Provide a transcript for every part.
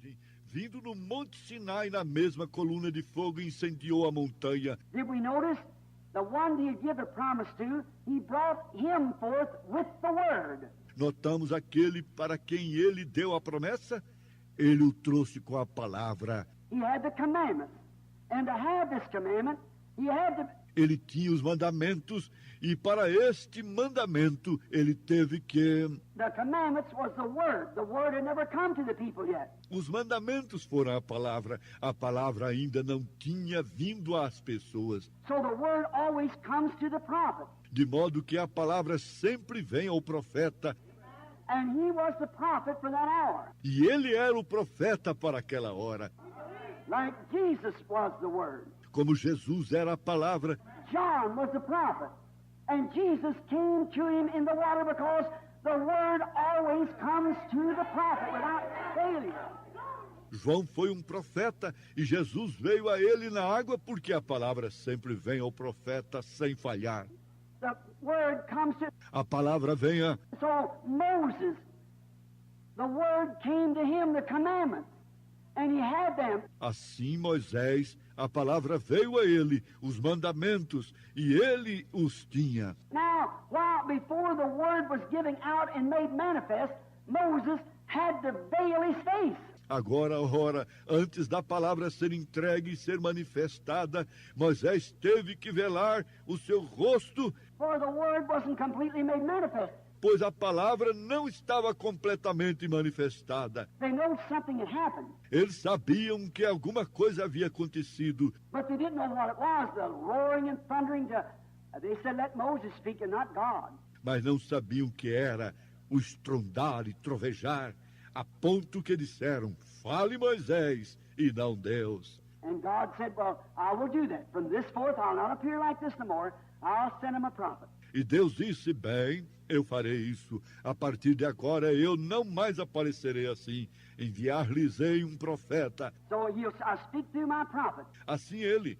Sim, vindo no Monte Sinai, na mesma coluna de fogo, incendiou a montanha. Did we notice the one he gave the promise to, he brought him forth with the word. Notamos aquele para quem ele deu a promessa? Ele o trouxe com a palavra. He had the commandment. And to have this commandment, he had to... Ele tinha os mandamentos, e para este mandamento ele teve que... The commandments was the word. The word had never come to the people yet. Os mandamentos foram a palavra ainda não tinha vindo às pessoas. So the word always comes to the prophet. De modo que a palavra sempre vem ao profeta. And he was the prophet for that hour. E ele era o profeta para aquela hora. Like Jesus was the word. Como Jesus era a palavra. John was the prophet. And Jesus came to him in the water because the word always comes to the prophet without failure. João foi um profeta e Jesus veio a ele na água porque a palavra sempre vem ao profeta sem falhar. The word comes to... A palavra vem a... So Moses, the word came to him, the commandments, and he had them. Assim Moisés, a palavra veio a ele, os mandamentos, e ele os tinha. Now, while before the word was given out and made manifest, Moses had to veil his face. Agora, ora, antes da palavra ser entregue e ser manifestada, Moisés teve que velar o seu rosto, For the word wasn't completely made manifest. pois a palavra não estava completamente manifestada. They knew something had happened, Eles sabiam que alguma coisa havia acontecido, but they didn't know what it was, the roaring and thundering to... They said, let Moses speak and not God. mas não sabiam o que era o estrondar e trovejar, a ponto que disseram, fale Moisés, e não Deus. And God said, well, I will do that. From this forth, I'll not appear like this no more. I'll send him a prophet. E Deus disse, bem, eu farei isso. A partir de agora eu não mais aparecerei assim. Enviar-lhes-ei um profeta. So I'll speak through my prophet. Assim ele,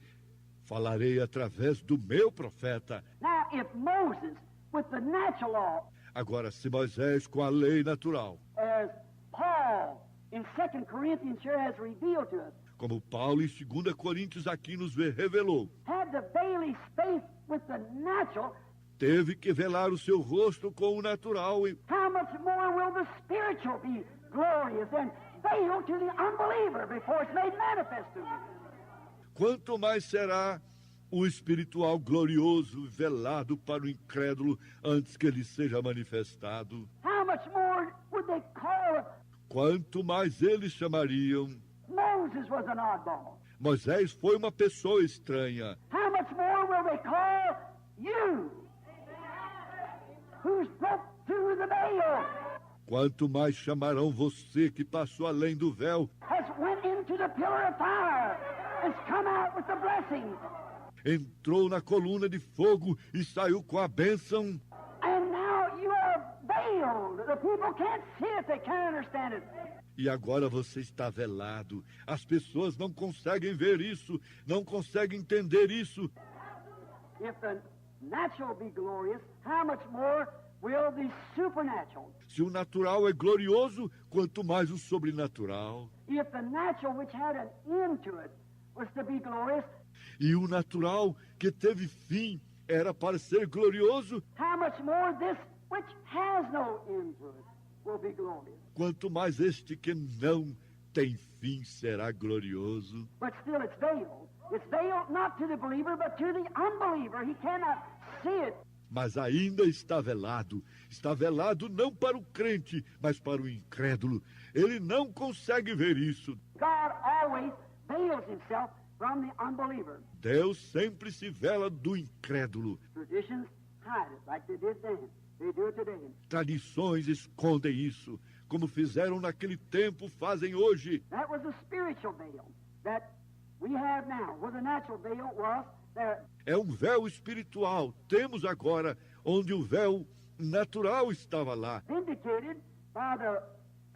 falarei através do meu profeta. Now, if Moses, with the natural law, Agora, se Moisés com a lei natural, as Paul in 2 Corinthians here has revealed to us, como Paulo em 2 Coríntios aqui nos revelou, had to veil his face with the natural, teve que velar o seu rosto com o natural. E how much more will the spiritual be glorious and veiled to the unbeliever before it's made manifest to him? quanto mais será o espiritual glorioso velado para o incrédulo antes que ele seja manifestado? How much more would they call Quanto mais eles chamariam. Moses was an oddball? Moisés foi uma pessoa estranha. How much more will they call you, who's broke through the veil, Quanto mais chamarão você que passou além do véu, has went into the pillar of fire, has come out with the blessing, entrou na coluna de fogo e saiu com a bênção. and now you are veiled. The people can't see it, they can't understand it. E agora você está velado. As pessoas não conseguem ver isso, não conseguem entender isso. If the natural be glorious, how much more will the supernatural? Se o natural é glorioso, quanto mais o sobrenatural. If the natural which had an end to it was to be glorious, E o natural que teve fim era para ser glorioso, how much more this which has no end to it will be glorious? quanto mais este que não tem fim será glorioso. But still it's veiled. It's veiled not to the believer, but to the unbeliever. He cannot see it. Mas ainda está velado. Está velado não para o crente, mas para o incrédulo. Ele não consegue ver isso. God always veils himself from the unbeliever. Deus sempre se vela do incrédulo. Traditions hide it like they did then. They do it today. Tradições escondem isso, como fizeram naquele tempo, fazem hoje. That was a spiritual veil that we have now, where the natural veil was there. É um véu espiritual. Temos agora onde o véu natural estava lá. Vindicated by the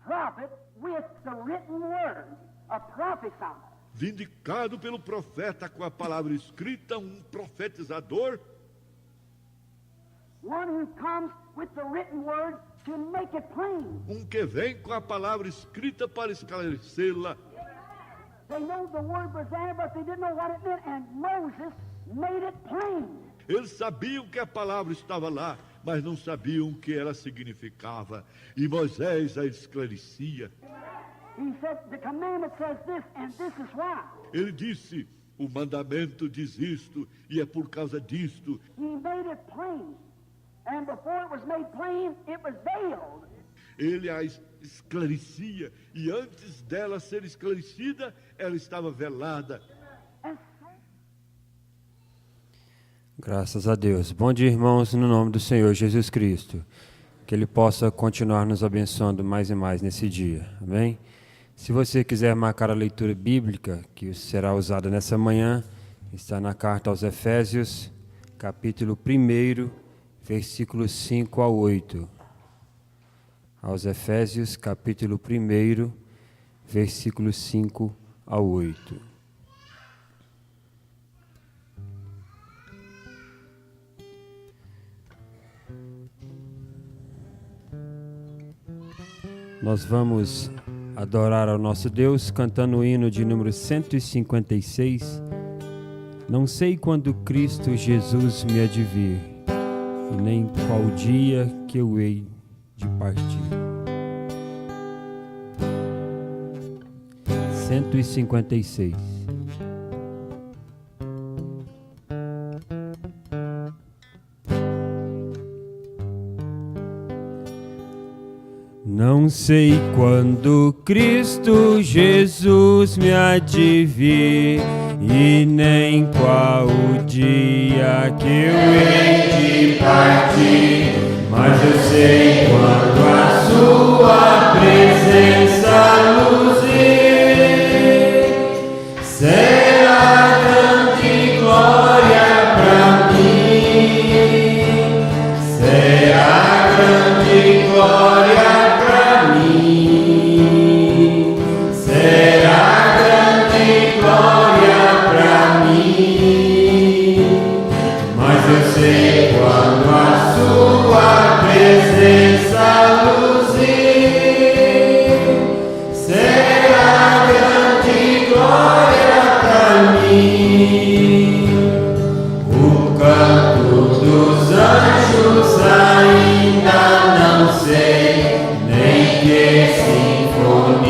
prophet with the written word, a prophesy. Vindicado pelo profeta com a palavra escrita, um profetizador. One who comes with the written word to make it plain. Que vem com a palavra escrita para esclarecê-la. They know the word was there, but they didn't know what it meant, and Moses made it plain. Eles sabiam que a palavra estava lá, mas não sabiam o que ela significava. E Moisés a esclarecia. He said, the commandment says this, and this is why. Ele disse, o mandamento diz isto, e é por causa disto. He made it plain. And before it was made plain, it was veiled. Ele a esclarecia, e antes dela ser esclarecida, ela estava velada. Graças a Deus. Bom dia, irmãos, no nome do Senhor Jesus Cristo. Que Ele possa continuar nos abençoando mais e mais nesse dia. Amém? Se você quiser marcar a leitura bíblica que será usada nessa manhã, está na carta aos Efésios, capítulo 1, versículos 5 a 8. Aos Efésios, capítulo 1, versículos 5 a 8. Nós vamos adorar ao nosso Deus cantando o hino de número 156. Não sei quando Cristo Jesus me há de vir, e nem qual dia que eu hei de partir. 156. Não sei quando Cristo Jesus me há de vir, e nem qual o dia que eu hei de partir, mas eu sei quando a sua presença nos vir, será grande glória para mim, será grande glória para mim, será grande glória para mim, mas eu sei quando a sua presença luzir, será grande glória para mim. O canto dos anjos ainda não sei, nem que sinfonia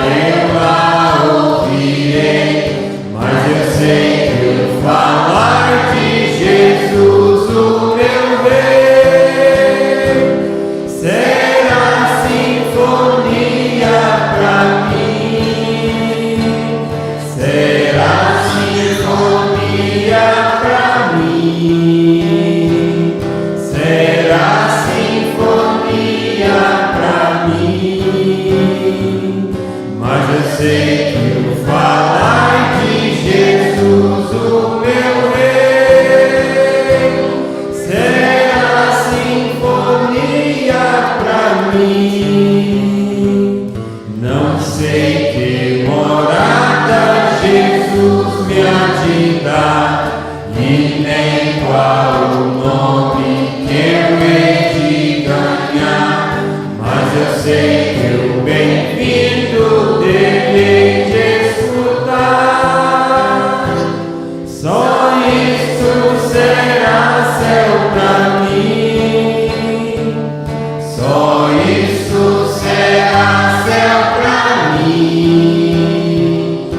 eu lá ouvirei, mas eu sei que o falar de Jesus, o meu Rei, será sinfonia para mim, será sinfonia para mim, será sinfonia para mim, mas eu sei que o falar de Jesus, o meu Rei, será sinfonia para mim. Não sei que morada Jesus me há de dar, e nem qual o nome que eu hei de ganhar, mas eu sei que o bem-vindo dele hei de escutar. Só isso será céu pra mim, só isso será céu pra mim,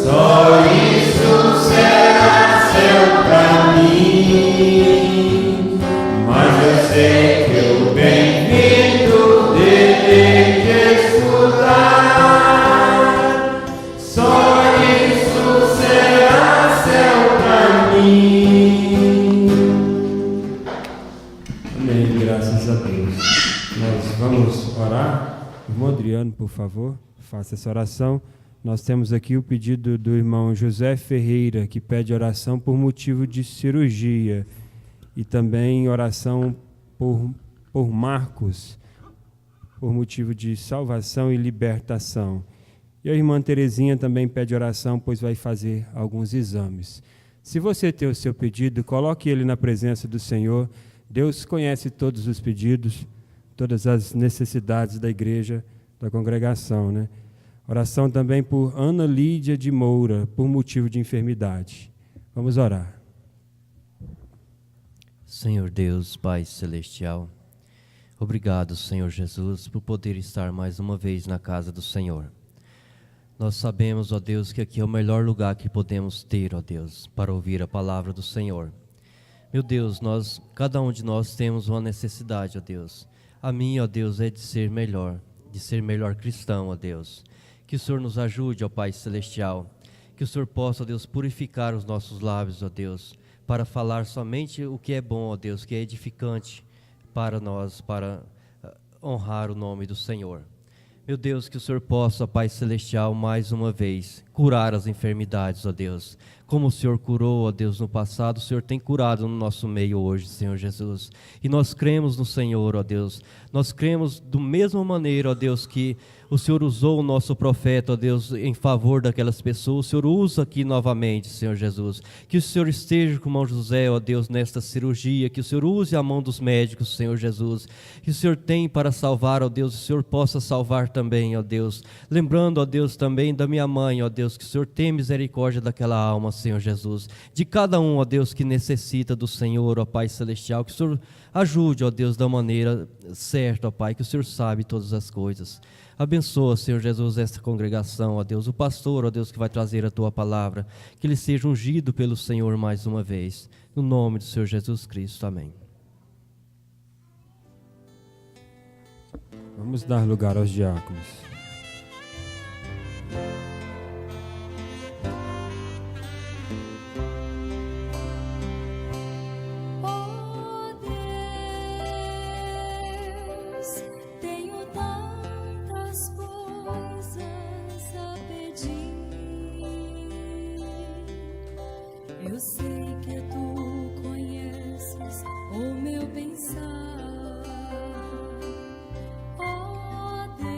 só isso será céu pra mim, mas eu sei que o bem-vindo dele hei de escutar. Só isso será céu pra mim. Amém, graças a Deus. Nós vamos orar. Irmão Adriano, por favor, faça essa oração. Nós temos aqui o pedido do irmão José Ferreira, que pede oração por motivo de cirurgia, e também oração por Marcos, por motivo de salvação e libertação. E a irmã Terezinha também pede oração, pois vai fazer alguns exames. Se você tem o seu pedido, coloque ele na presença do Senhor. Deus conhece todos os pedidos, todas as necessidades da igreja, da congregação, né? Oração também por Ana Lídia de Moura, por motivo de enfermidade. Vamos orar. Senhor Deus, Pai Celestial, obrigado, Senhor Jesus, por poder estar mais uma vez na casa do Senhor. Nós sabemos, ó Deus, que aqui é o melhor lugar que podemos ter, ó Deus, para ouvir a palavra do Senhor. Meu Deus, cada um de nós temos uma necessidade, ó Deus. A minha, ó Deus, é de ser melhor cristão, ó Deus. Que o Senhor nos ajude, ó Pai Celestial. Que o Senhor possa, ó Deus, purificar os nossos lábios, ó Deus, para falar somente o que é bom, ó Deus, que é edificante para nós, para honrar o nome do Senhor. Meu Deus, que o Senhor possa, Pai Celestial, mais uma vez, curar as enfermidades, ó Deus. Como o Senhor curou, ó Deus, no passado, o Senhor tem curado no nosso meio hoje, Senhor Jesus. E nós cremos no Senhor, ó Deus. Nós cremos da mesma maneira, ó Deus, que o Senhor usou o nosso profeta, ó Deus, em favor daquelas pessoas. O Senhor usa aqui novamente, Senhor Jesus. Que o Senhor esteja com o irmão José, ó Deus, nesta cirurgia. Que o Senhor use a mão dos médicos, Senhor Jesus. Que o Senhor tem para salvar, ó Deus, o Senhor possa salvar também, ó Deus. Lembrando, ó Deus, também da minha mãe, ó Deus, que o Senhor tem misericórdia daquela alma, Senhor Jesus. De cada um, ó Deus, que necessita do Senhor, ó Pai Celestial. Que o Senhor ajude, ó Deus, da maneira certa, ó Pai, que o Senhor sabe todas as coisas. Abençoa, Senhor Jesus, esta congregação, ó Deus, o pastor, ó Deus, que vai trazer a Tua palavra, que ele seja ungido pelo Senhor mais uma vez, no nome do Senhor Jesus Cristo, amém. Vamos dar lugar aos diáconos. Eu sei que tu conheces o meu pensar, ó Deus,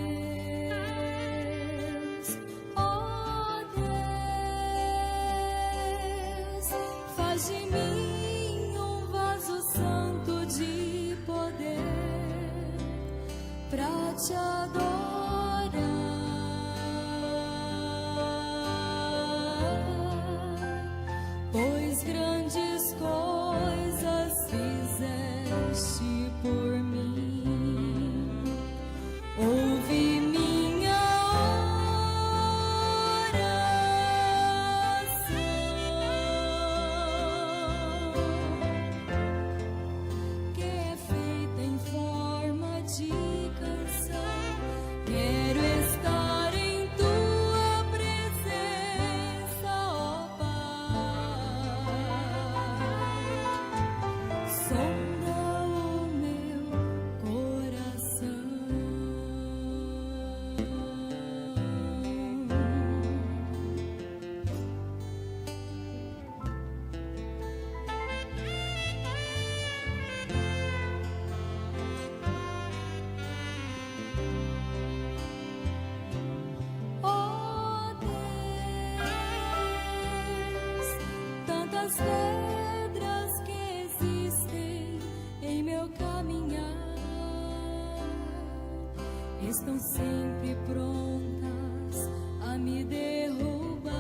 faz de mim um vaso santo de poder pra te adorar. Pois grandes coisas fizeste por mim, ouve minha oração, que é feita em forma de canção. Quero estar em tua presença, ó Pai. Sonda o meu coração. Ó Deus, tantas pedras que existem em meu caminhar estão sempre prontas a me derrubar.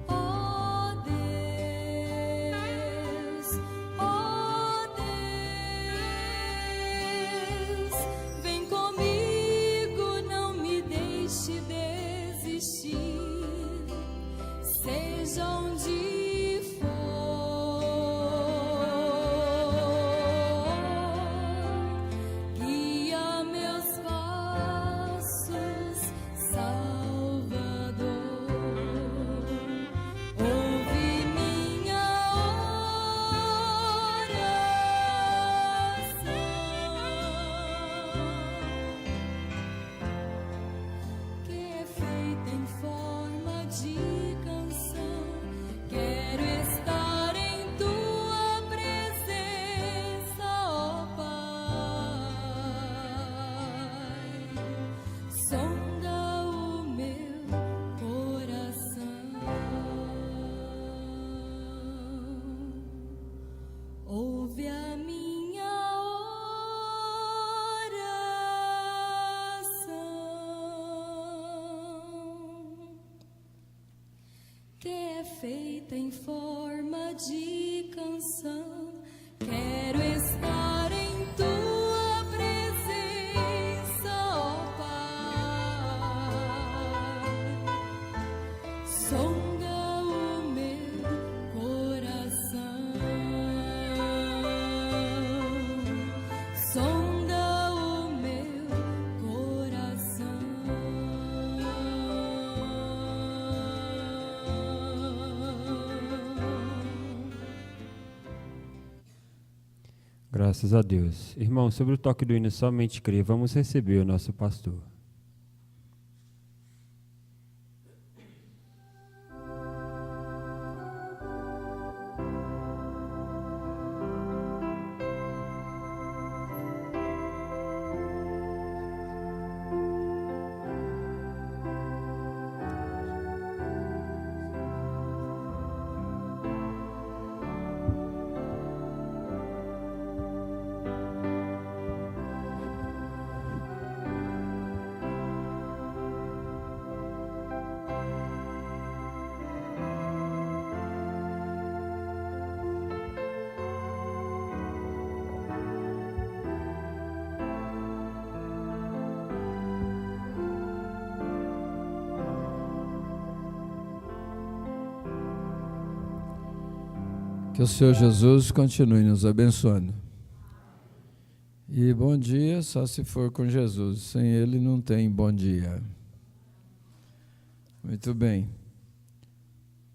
Ó Deus, vem comigo, não me deixe desistir, seja onde for, guia meus passos. feita em forma de canção. Quero estar em tua presença, ó Pai. Sonda o meu coração. Sonda o meu coração. Graças a Deus. Irmão, sobre o toque do hino Somente Crer, vamos receber o nosso pastor. Que o Senhor Jesus continue nos abençoando. E bom dia só se for com Jesus. Sem Ele não tem bom dia. Muito bem.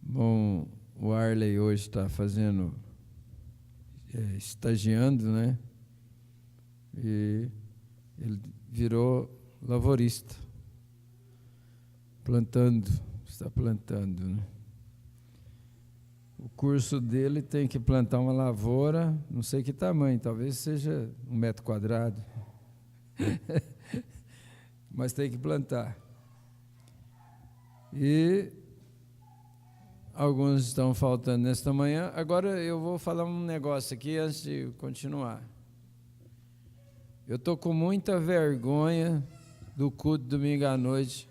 Bom, o Arley hoje está fazendo, estagiando, né? E ele virou lavorista. Está plantando, né? O curso dele tem que plantar uma lavoura, não sei que tamanho, talvez seja 1 metro quadrado. Mas tem que plantar. E alguns estão faltando nesta manhã. Agora eu vou falar um negócio aqui antes de continuar. Eu estou com muita vergonha do culto domingo à noite,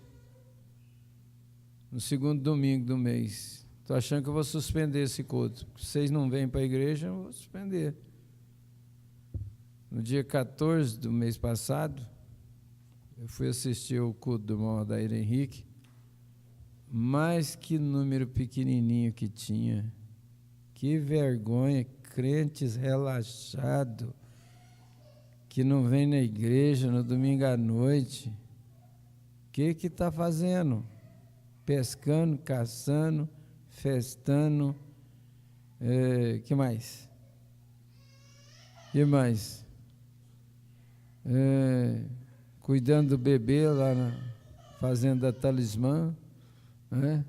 no segundo domingo do mês. Estou achando que eu vou suspender esse culto. Se vocês não vêm para a igreja, eu vou suspender. No dia 14 do mês passado, eu fui assistir o culto do irmão Adair Henrique, mas que número pequenininho que tinha. Que vergonha, crentes relaxados, que não vem na igreja no domingo à noite. O que está fazendo? Pescando, caçando, festando, que mais? Que mais? Cuidando do bebê lá na fazenda Talismã, né?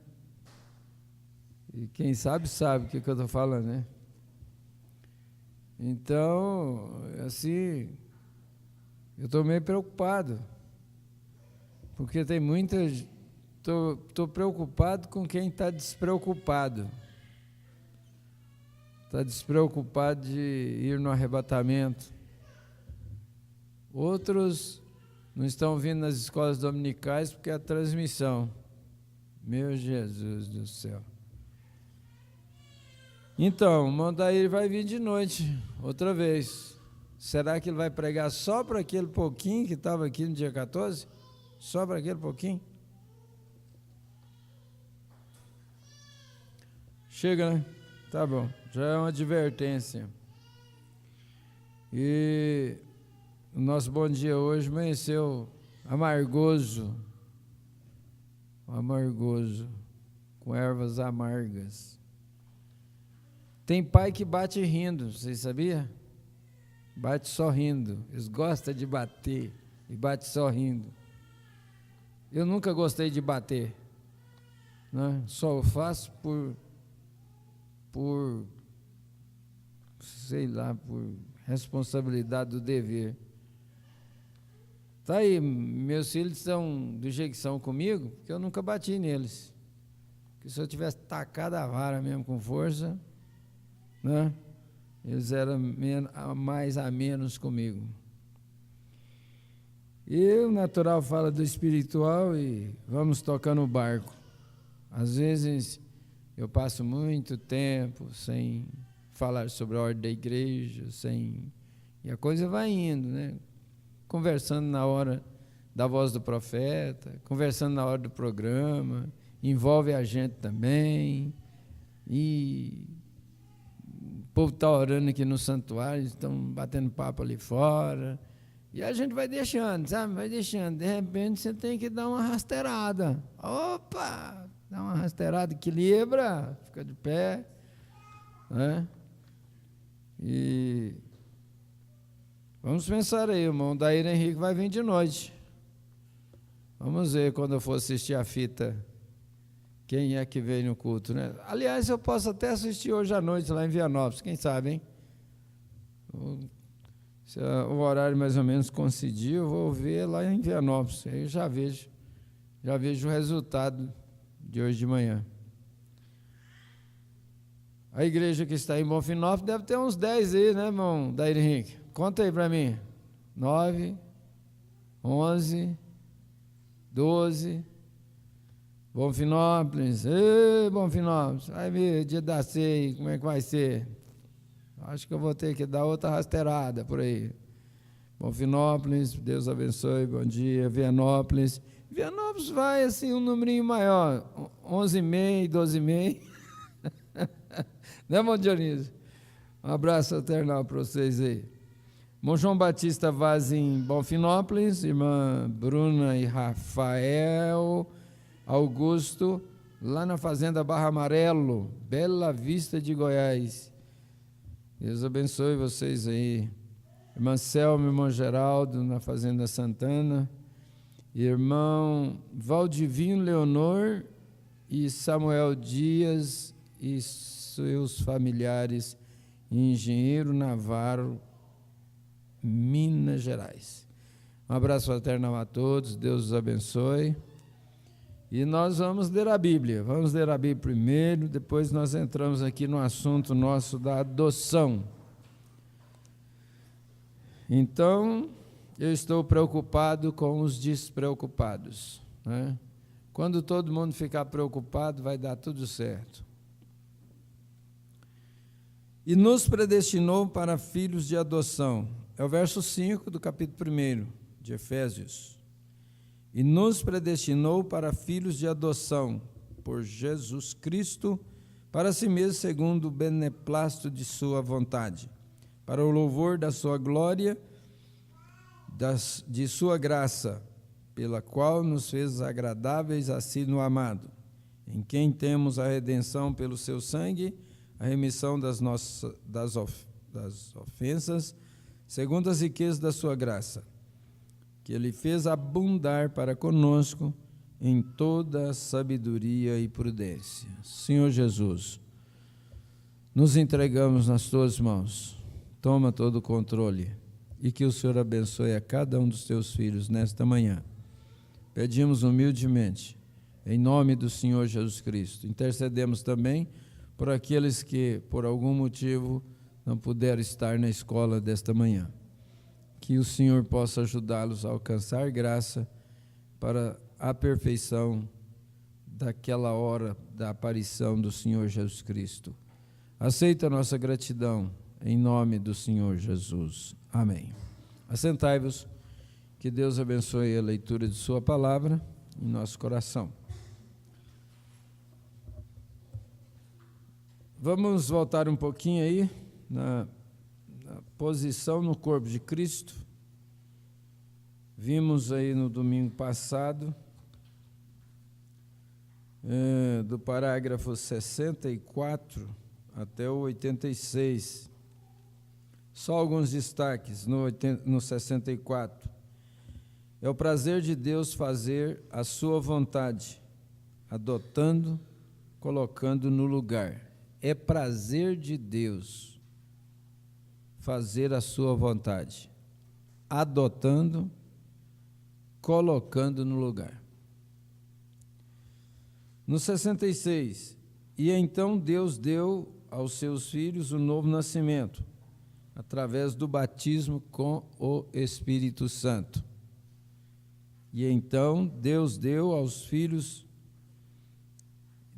E quem sabe o que eu estou falando, né? Então, assim, eu estou meio preocupado, porque tem muita. Estou preocupado com quem está despreocupado. Está despreocupado de ir no arrebatamento. Outros não estão vindo nas escolas dominicais porque é a transmissão. Meu Jesus do céu. Então, o Mondair vai vir de noite, outra vez. Será que ele vai pregar só para aquele pouquinho que estava aqui no dia 14? Só para aquele pouquinho? Chega, né? Tá bom, já é uma advertência. E o nosso bom dia hoje amanheceu amargoso, com ervas amargas. Tem pai que bate rindo, vocês sabiam? Bate só rindo, eles gostam de bater e bate só rindo. Eu nunca gostei de bater, né? Só o faço por sei lá, por responsabilidade do dever. Tá aí, meus filhos estão do jeito que são comigo, porque eu nunca bati neles. Porque se eu tivesse tacado a vara mesmo com força, né, eles eram mais a menos comigo. E o natural fala do espiritual e vamos tocar no barco. Às vezes Eu passo muito tempo sem falar sobre a ordem da igreja, e a coisa vai indo, né? Conversando na hora da voz do profeta, conversando na hora do programa, envolve a gente também, e o povo está orando aqui no santuário, estão batendo papo ali fora, e a gente vai deixando, sabe? Vai deixando, de repente você tem que dar uma rasteirada. Opa! Dá uma rasteirada, equilibra, fica de pé, né? E vamos pensar aí, o irmão Daíra Henrique vai vir de noite. Vamos ver quando eu for assistir a fita, quem é que veio no culto, né? Aliás, eu posso até assistir hoje à noite lá em Vianópolis, quem sabe, hein? Se o horário mais ou menos coincidir, eu vou ver lá em Vianópolis, aí eu já vejo o resultado de hoje de manhã. A igreja que está em Bonfinópolis deve ter uns 10 aí, né, irmão Daíra Henrique? Conta aí para mim. 9, 11, 12. Bonfinópolis. Ei, Bonfinópolis. Vai ver, dia da ceia, como é que vai ser? Acho que eu vou ter que dar outra rasteirada por aí. Bonfinópolis, Deus abençoe, bom dia. Vianópolis. Vianópolis vai assim um número maior. 11,5, 12,5. Né, irmão Dionísio? Um abraço fraternal para vocês aí. Irmão João Batista Vaz em Bonfinópolis, irmã Bruna e Rafael Augusto, lá na Fazenda Barra Amarelo, Bela Vista de Goiás. Deus abençoe vocês aí. Irmã Selma e irmão Geraldo, na Fazenda Santana. Irmão Valdivinho Leonor e Samuel Dias e seus familiares em Engenheiro Navarro, Minas Gerais. Um abraço fraternal a todos, Deus os abençoe. E nós vamos ler a Bíblia. Vamos ler a Bíblia primeiro, depois nós entramos aqui no assunto nosso da adoção. Então, eu estou preocupado com os despreocupados, né? Quando todo mundo ficar preocupado, vai dar tudo certo. E nos predestinou para filhos de adoção. É o verso 5 do capítulo 1 de Efésios. E nos predestinou para filhos de adoção, por Jesus Cristo, para si mesmo, segundo o beneplácito de sua vontade, para o louvor da sua glória, de sua graça, pela qual nos fez agradáveis a si no amado, em quem temos a redenção pelo seu sangue, a remissão das ofensas, segundo as riquezas da sua graça, que ele fez abundar para conosco em toda sabedoria e prudência. Senhor Jesus, nos entregamos nas tuas mãos, toma todo o controle, e que o Senhor abençoe a cada um dos teus filhos nesta manhã. Pedimos humildemente, em nome do Senhor Jesus Cristo. Intercedemos também por aqueles que, por algum motivo, não puderam estar na escola desta manhã. Que o Senhor possa ajudá-los a alcançar graça para a perfeição daquela hora da aparição do Senhor Jesus Cristo. Aceita a nossa gratidão, em nome do Senhor Jesus. Amém. Assentai-vos, que Deus abençoe a leitura de sua palavra em nosso coração. Vamos voltar um pouquinho aí na posição no corpo de Cristo. Vimos aí no domingo passado, do parágrafo 64 até o 86. Só alguns destaques no 64. É o prazer de Deus fazer a sua vontade, adotando, colocando no lugar. É prazer de Deus fazer a sua vontade, adotando, colocando no lugar. No 66, e então Deus deu aos seus filhos o novo nascimento, através do batismo com o Espírito Santo. E então Deus deu aos filhos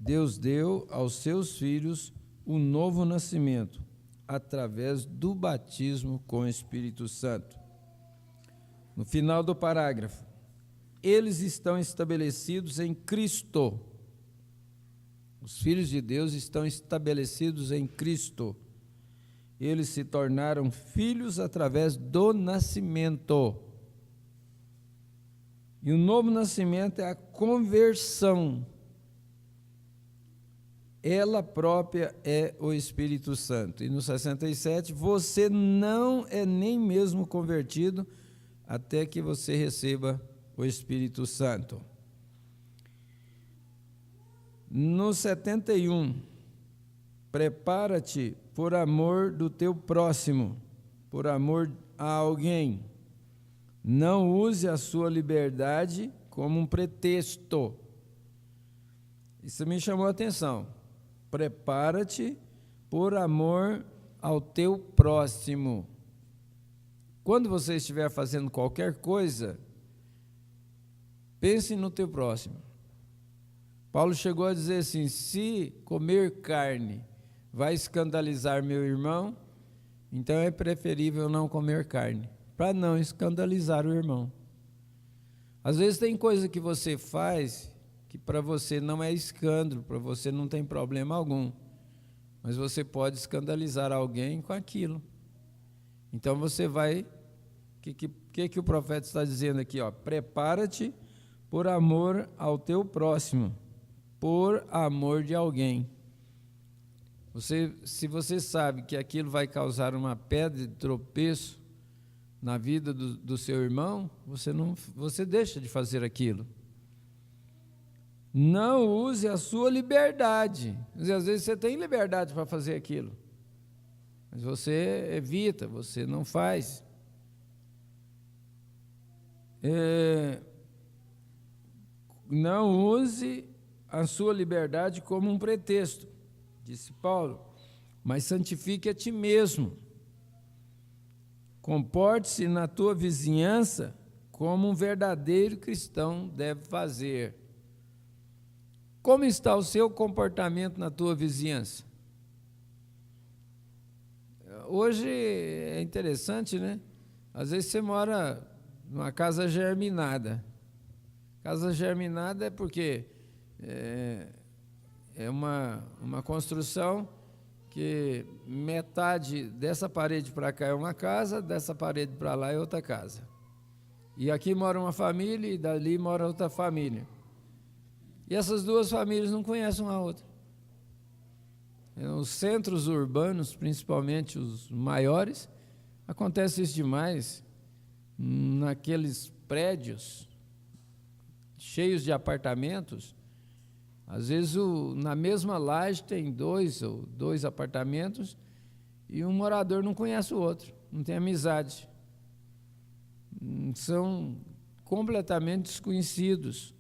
Deus deu aos seus filhos o novo nascimento, através do batismo com o Espírito Santo. No final do parágrafo, eles estão estabelecidos em Cristo. Os filhos de Deus estão estabelecidos em Cristo. Eles se tornaram filhos através do nascimento. E o novo nascimento é a conversão. Ela própria é o Espírito Santo. E no 67, você não é nem mesmo convertido até que você receba o Espírito Santo. No 71, prepara-te por amor do teu próximo, por amor a alguém. Não use a sua liberdade como um pretexto. Isso me chamou a atenção. Prepara-te por amor ao teu próximo. Quando você estiver fazendo qualquer coisa, pense no teu próximo. Paulo chegou a dizer assim: se comer carne vai escandalizar meu irmão, então é preferível não comer carne, para não escandalizar o irmão. Às vezes tem coisa que você faz que para você não é escândalo, para você não tem problema algum, mas você pode escandalizar alguém com aquilo. Então você vai, que o profeta está dizendo aqui, ó? Prepara-te por amor ao teu próximo, por amor de alguém. Se você sabe que aquilo vai causar uma pedra de tropeço na vida do seu irmão, você deixa de fazer aquilo. Não use a sua liberdade. Às vezes você tem liberdade para fazer aquilo, mas você evita, você não faz. Não use a sua liberdade como um pretexto, disse Paulo, mas santifique a ti mesmo. Comporte-se na tua vizinhança como um verdadeiro cristão deve fazer. Como está o seu comportamento na tua vizinhança? Hoje é interessante, né? Às vezes você mora numa casa germinada. Casa germinada é porque é uma construção que metade dessa parede para cá é uma casa, dessa parede para lá é outra casa. E aqui mora uma família e dali mora outra família. E essas duas famílias não conhecem uma a outra. Os centros urbanos, principalmente os maiores, acontece isso demais. Naqueles prédios cheios de apartamentos, às vezes na mesma laje tem dois apartamentos e um morador não conhece o outro, não tem amizade. São completamente desconhecidos.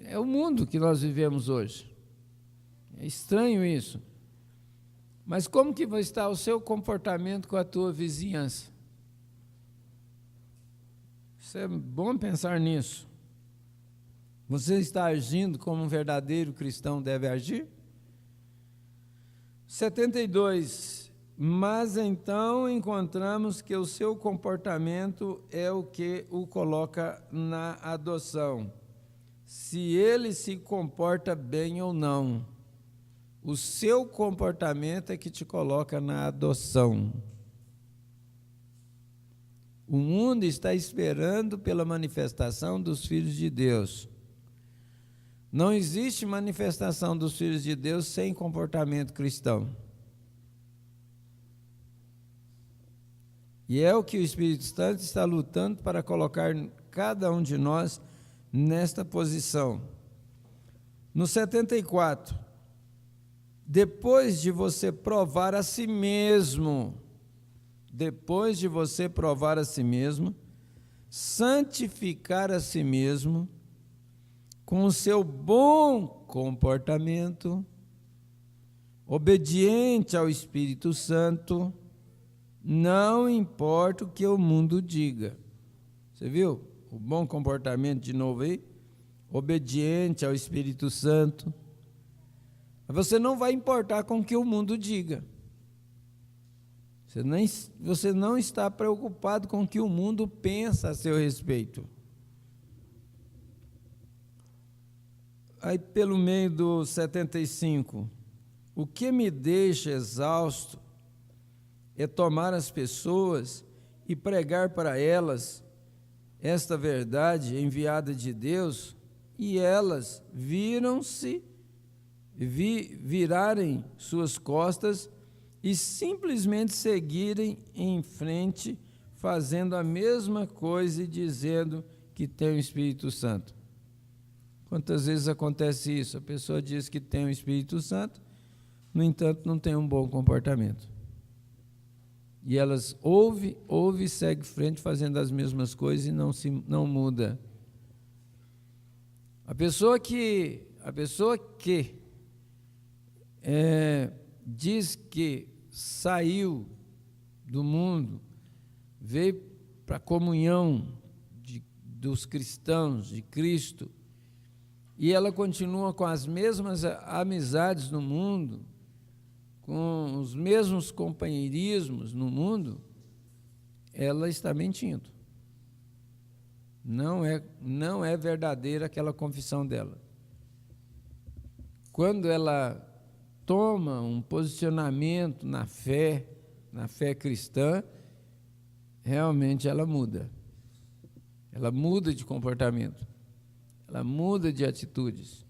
É o mundo que nós vivemos hoje. É estranho isso. Mas como que vai estar o seu comportamento com a tua vizinhança? Isso é bom pensar nisso. Você está agindo como um verdadeiro cristão deve agir? 72. Mas então encontramos que o seu comportamento é o que o coloca na adoção. Se ele se comporta bem ou não. O seu comportamento é que te coloca na adoção. O mundo está esperando pela manifestação dos filhos de Deus. Não existe manifestação dos filhos de Deus sem comportamento cristão. E é o que o Espírito Santo está lutando para colocar cada um de nós nesta posição. No 74, depois de você provar a si mesmo, santificar a si mesmo, com o seu bom comportamento, obediente ao Espírito Santo, não importa o que o mundo diga. Você viu o bom comportamento de novo aí? obediente ao Espírito Santo. Você não vai importar com o que o mundo diga. Você não está preocupado com o que o mundo pensa a seu respeito. Aí, pelo meio do 75, o que me deixa exausto é tomar as pessoas e pregar para elas esta verdade enviada de Deus, e elas virarem suas costas e simplesmente seguirem em frente, fazendo a mesma coisa e dizendo que tem o Espírito Santo. Quantas vezes acontece isso? A pessoa diz que tem o Espírito Santo, no entanto, não tem um bom comportamento. E elas ouvem e seguem em frente, fazendo as mesmas coisas e não muda. A pessoa que diz que saiu do mundo, veio para a comunhão dos cristãos, de Cristo, e ela continua com as mesmas amizades no mundo, com os mesmos companheirismos no mundo, ela está mentindo. Não é verdadeira aquela confissão dela. Quando ela toma um posicionamento na fé cristã, realmente ela muda. Ela muda de comportamento. Ela muda de atitudes.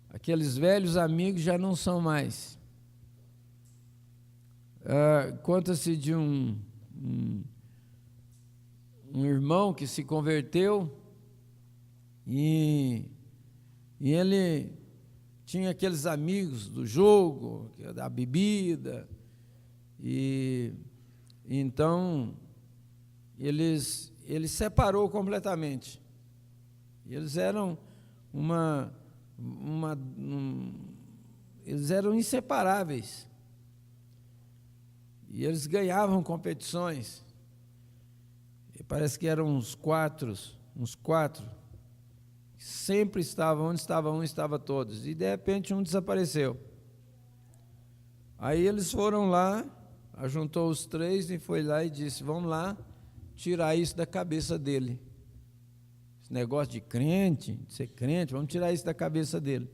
Aqueles velhos amigos já não são mais. Conta-se de um irmão que se converteu e ele tinha aqueles amigos do jogo, da bebida, e então ele separou completamente. Eles eram eles eram inseparáveis. E eles ganhavam competições. E parece que eram uns quatro. Sempre estavam, onde estava um, estava todos. E de repente um desapareceu. Aí eles foram lá, ajuntou os três e foi lá e disse: vamos lá tirar isso da cabeça dele. Esse negócio de crente, de ser crente, vamos tirar isso da cabeça dele.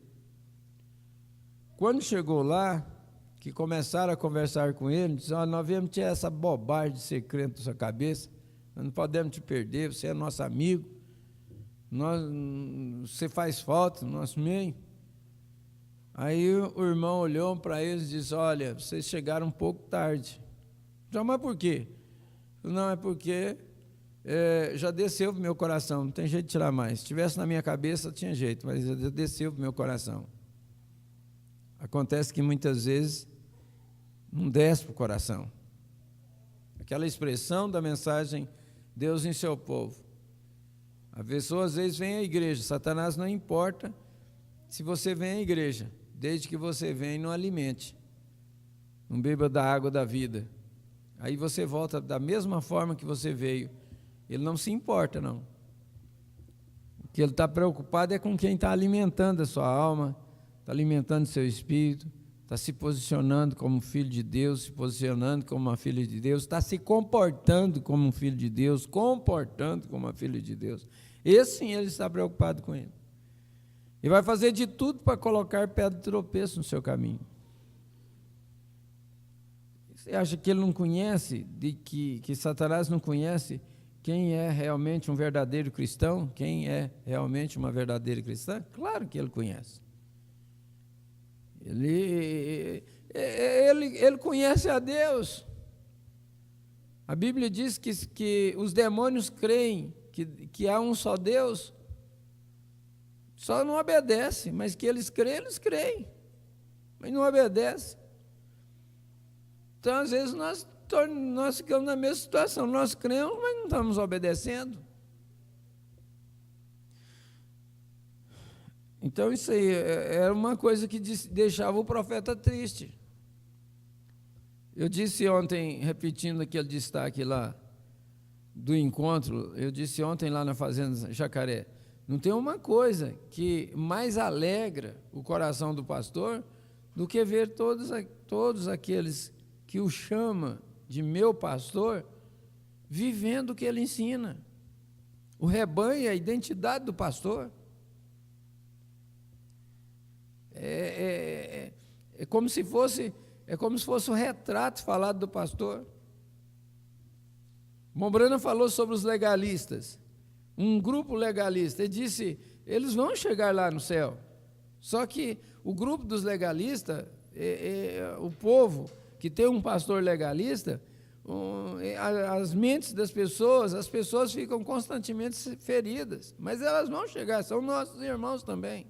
Quando chegou lá, que começaram a conversar com ele, disseram: nós viemos tirar essa bobagem de ser crente da sua cabeça, nós não podemos te perder, você é nosso amigo, você faz falta no nosso meio. Aí o irmão olhou para eles e disse: olha, vocês chegaram um pouco tarde. Mas por quê? Não, é porque já desceu para o meu coração, não tem jeito de tirar mais. Se tivesse na minha cabeça, tinha jeito, mas já desceu para o meu coração. Acontece que muitas vezes não desce para o coração. Aquela expressão da mensagem Deus em seu povo. A pessoa às vezes vem à igreja, Satanás não importa se você vem à igreja, desde que você venha e não alimente, não beba da água da vida. Aí você volta da mesma forma que você veio. Ele não se importa, não. O que ele está preocupado é com quem está alimentando a sua alma, está alimentando seu espírito, está se posicionando como filho de Deus, se posicionando como uma filha de Deus, está se comportando como um filho de Deus, comportando como uma filha de Deus. Esse sim, ele está preocupado com ele. E vai fazer de tudo para colocar pedra de tropeço no seu caminho. Você acha que ele não conhece, que Satanás não conhece quem é realmente um verdadeiro cristão? Quem é realmente uma verdadeira cristã? Claro que ele conhece. Ele conhece a Deus. A Bíblia diz que os demônios creem que há um só Deus, só não obedecem, mas que eles creem, mas não obedecem. Então, às vezes, nós ficamos na mesma situação, nós cremos, mas não estamos obedecendo. Então, isso aí era uma coisa que deixava o profeta triste. Eu disse ontem, repetindo aquele destaque lá do encontro, eu disse ontem lá na Fazenda Jacaré, Não tem uma coisa que mais alegra o coração do pastor do que ver todos aqueles que o chama de meu pastor vivendo o que ele ensina. O rebanho é a identidade do pastor. É como se fosse o retrato falado do pastor. Mombrana falou sobre os legalistas. Um grupo legalista, ele disse, eles vão chegar lá no céu. Só que o grupo dos legalistas, o povo que tem um pastor legalista, as mentes das pessoas, as pessoas ficam constantemente feridas, mas elas vão chegar, são nossos irmãos também.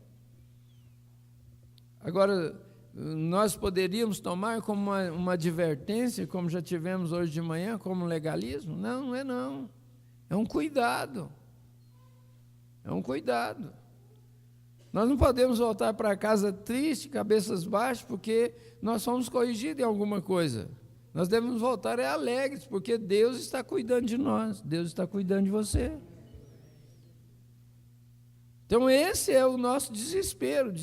Agora, nós poderíamos tomar como uma advertência, como já tivemos hoje de manhã, como legalismo? Não, não é não. É um cuidado. É um cuidado. Nós não podemos voltar para casa triste, cabeças baixas, porque nós fomos corrigidos em alguma coisa. Nós devemos voltar alegres, porque Deus está cuidando de nós, Deus está cuidando de você. Então esse é o nosso desespero,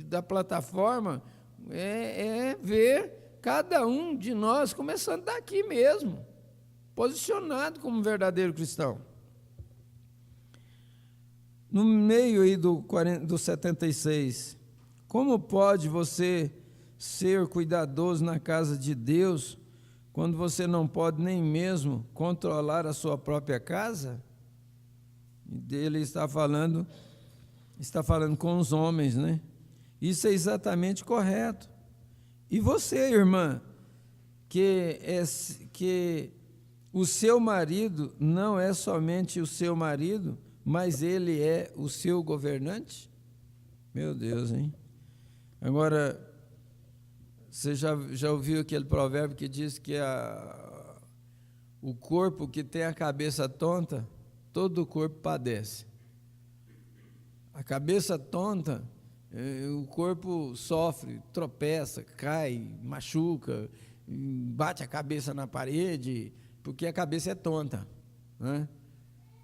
da plataforma, é ver cada um de nós, começando daqui mesmo, posicionado como verdadeiro cristão. No meio aí do 76, como pode você ser cuidadoso na casa de Deus quando você não pode nem mesmo controlar a sua própria casa? Ele está falando com os homens, né? Isso é exatamente correto. E você, irmã, que o seu marido não é somente o seu marido, mas ele é o seu governante? Meu Deus, hein? Agora, você já ouviu aquele provérbio que diz que o corpo que tem a cabeça tonta, todo o corpo padece. A cabeça tonta, o corpo sofre, tropeça, cai, machuca, bate a cabeça na parede, porque a cabeça é tonta, né?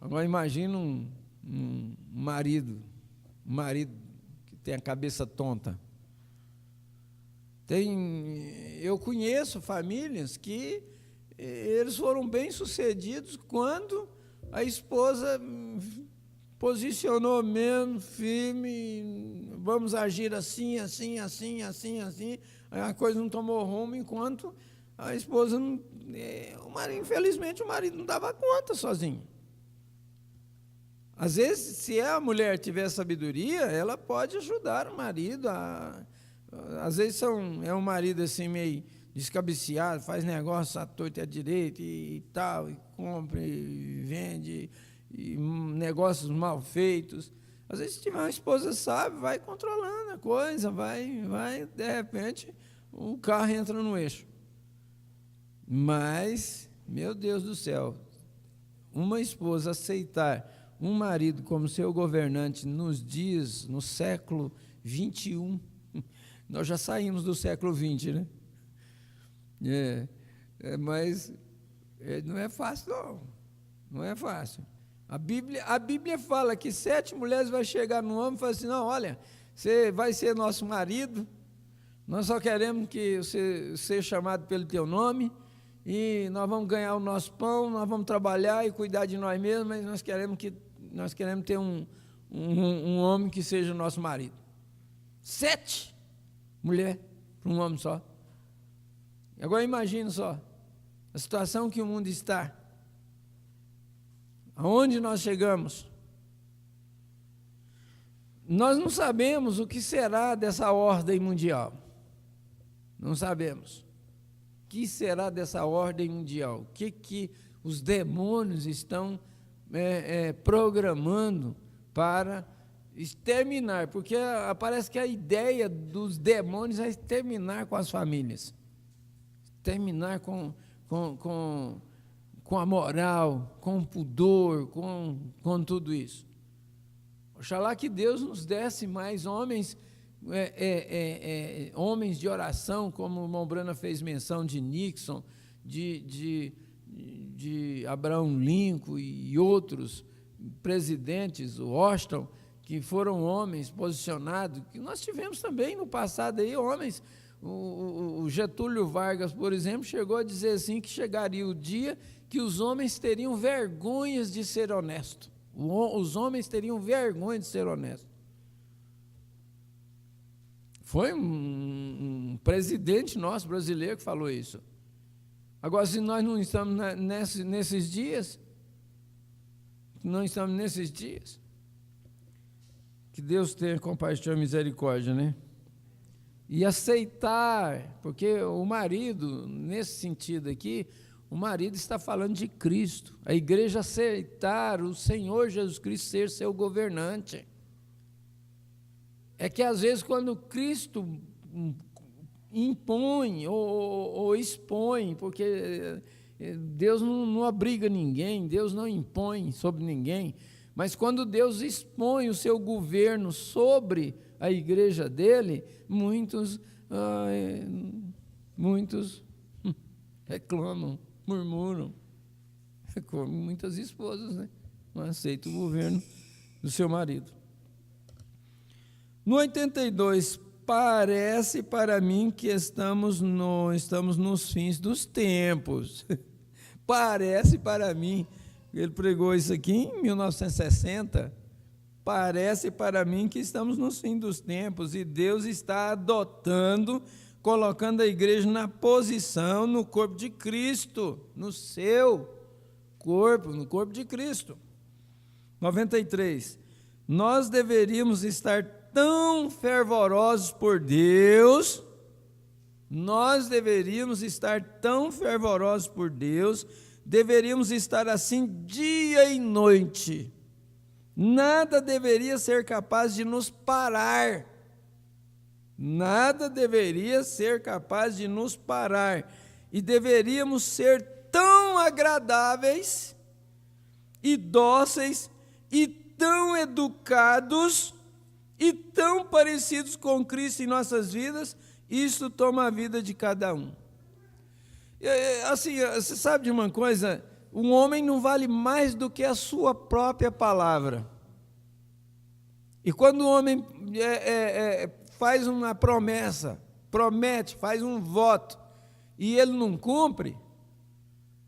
Agora imagina um marido que tem a cabeça tonta. Eu conheço famílias que eles foram bem-sucedidos quando a esposa posicionou mesmo, firme, vamos agir assim, assim, assim, assim, assim, a coisa não tomou rumo, enquanto a esposa não... infelizmente o marido não dava conta sozinho. Às vezes, se a mulher tiver sabedoria, ela pode ajudar o marido às vezes é um marido assim meio descabeceado, faz negócio à torta e à direita e tal, e compra e vende, e negócios mal feitos. Às vezes, se tiver uma esposa sábia, vai controlando a coisa, vai, de repente, o carro entra no eixo. Mas, meu Deus do céu, uma esposa aceitar um marido como seu governante no século 21, nós já saímos do século 20, né? Mas não é fácil, não é fácil. A Bíblia fala que 7 mulheres vai chegar no homem e falar assim, não, olha, você vai ser nosso marido, nós só queremos que você seja chamado pelo teu nome, e nós vamos ganhar o nosso pão, nós vamos trabalhar e cuidar de nós mesmos, mas nós queremos ter um homem que seja o nosso marido. 7 mulheres para um homem só. Agora imagine só a situação que o mundo está. Aonde nós chegamos? Nós não sabemos o que será dessa ordem mundial. Não sabemos. O que será dessa ordem mundial? O que os demônios estão programando para exterminar? Porque parece que a ideia dos demônios é exterminar com as famílias. Terminar com a moral, com o pudor, com tudo isso. Oxalá que Deus nos desse mais homens, homens de oração, como o Mombrana fez menção de Nixon, de Abraham Lincoln e outros, presidentes, o Washington, que foram homens posicionados, que nós tivemos também no passado aí, homens. O Getúlio Vargas, por exemplo, chegou a dizer assim que chegaria o dia que os homens teriam vergonhas de ser honestos. Os homens teriam vergonha de ser honestos. Foi um presidente nosso brasileiro que falou isso. Agora, se nós não estamos nesses dias, que Deus tenha compaixão e misericórdia, né? E aceitar, porque o marido, nesse sentido aqui, o marido está falando de Cristo. A igreja aceitar o Senhor Jesus Cristo ser seu governante. É que às vezes quando Cristo impõe ou expõe, porque Deus não obriga ninguém, Deus não impõe sobre ninguém, mas quando Deus expõe o seu governo sobre a igreja dele, muitos reclamam, murmuram, como muitas esposas, né? Não aceitam o governo do seu marido. No 82, parece para mim que estamos nos fins dos tempos. Parece para mim, ele pregou isso aqui em 1960, parece para mim que estamos nos fins dos tempos e Deus está adotando, colocando a igreja na posição no corpo de Cristo, no seu corpo, no corpo de Cristo. 93, nós deveríamos estar tão fervorosos por Deus, deveríamos estar assim dia e noite, nada deveria ser capaz de nos parar, e deveríamos ser tão agradáveis e dóceis e tão educados e tão parecidos com Cristo em nossas vidas. Isso toma a vida de cada um. Assim, você sabe de uma coisa? Um homem não vale mais do que a sua própria palavra. E quando o homem faz uma promessa, promete, faz um voto, e ele não cumpre,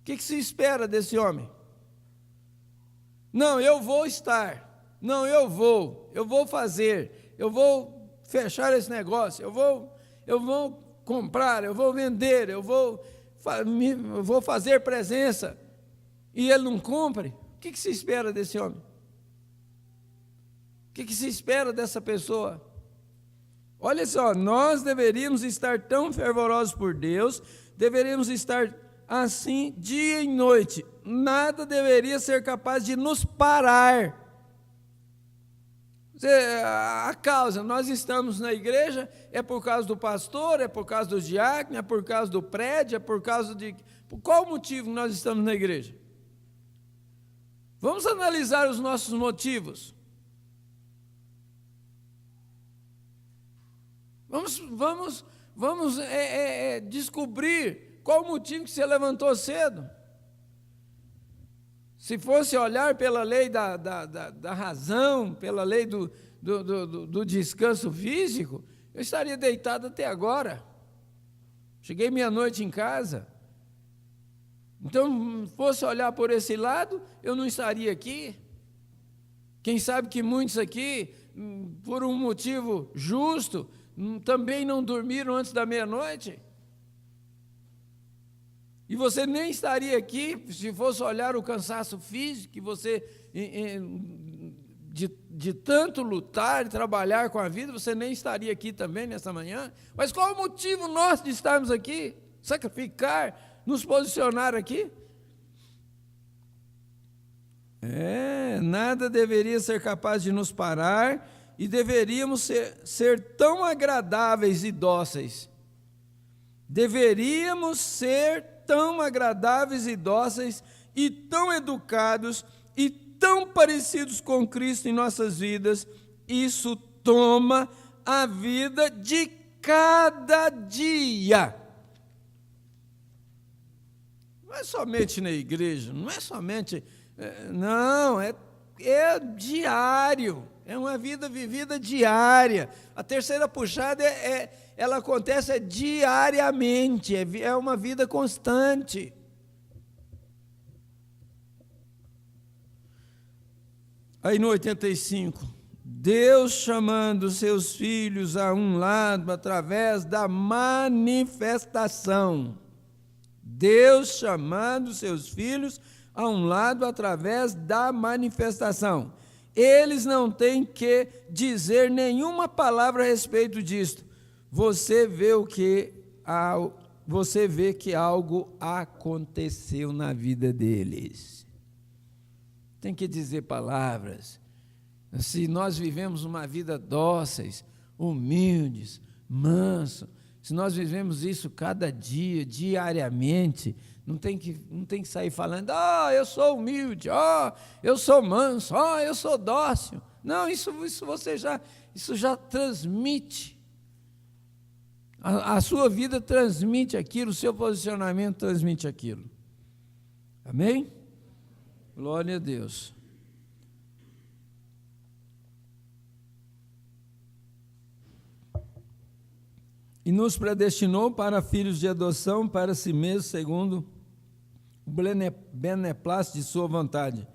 o que se espera desse homem? Não, eu vou estar. Não, eu vou fazer, eu vou fechar esse negócio, eu vou comprar, eu vou vender, eu vou fazer presença, e ele não cumpre, o que se espera desse homem? O que se espera dessa pessoa? Olha só, nós deveríamos estar tão fervorosos por Deus, deveríamos estar assim dia e noite, nada deveria ser capaz de nos parar. A causa, nós estamos na igreja, é por causa do pastor, é por causa do diácono, é por causa do prédio, é por causa de... Por qual motivo nós estamos na igreja? Vamos analisar os nossos motivos. Vamos descobrir qual o motivo que você levantou cedo. Se fosse olhar pela lei da razão, pela lei do descanso físico, eu estaria deitado até agora. Cheguei meia-noite em casa. Então, fosse olhar por esse lado, eu não estaria aqui. Quem sabe que muitos aqui, por um motivo justo, também não dormiram antes da meia-noite. E você nem estaria aqui, se fosse olhar o cansaço físico, que você, de tanto lutar e trabalhar com a vida, você nem estaria aqui também nessa manhã. Mas qual o motivo nosso de estarmos aqui? Sacrificar, nos posicionar aqui? Nada deveria ser capaz de nos parar e deveríamos ser tão agradáveis e dóceis. Deveríamos ser tão agradáveis e dóceis e tão educados e tão parecidos com Cristo em nossas vidas. Isso toma a vida de cada dia. Não é somente na igreja, não é somente... Não, é é diário, é uma vida vivida diária. A terceira puxada ela acontece diariamente, é uma vida constante. Aí no 85, Deus chamando seus filhos a um lado através da manifestação. Deus chamando seus filhos a um lado através da manifestação. Eles não têm que dizer nenhuma palavra a respeito disto. Você vê que algo aconteceu na vida deles. Tem que dizer palavras. Se nós vivemos uma vida dóceis, humildes, manso, se nós vivemos isso cada dia, diariamente, não tem que sair falando, eu sou humilde, eu sou manso, eu sou dócil. Não, isso já transmite. A sua vida transmite aquilo, o seu posicionamento transmite aquilo. Amém? Glória a Deus. E nos predestinou para filhos de adoção para si mesmo, segundo o beneplácito de sua vontade,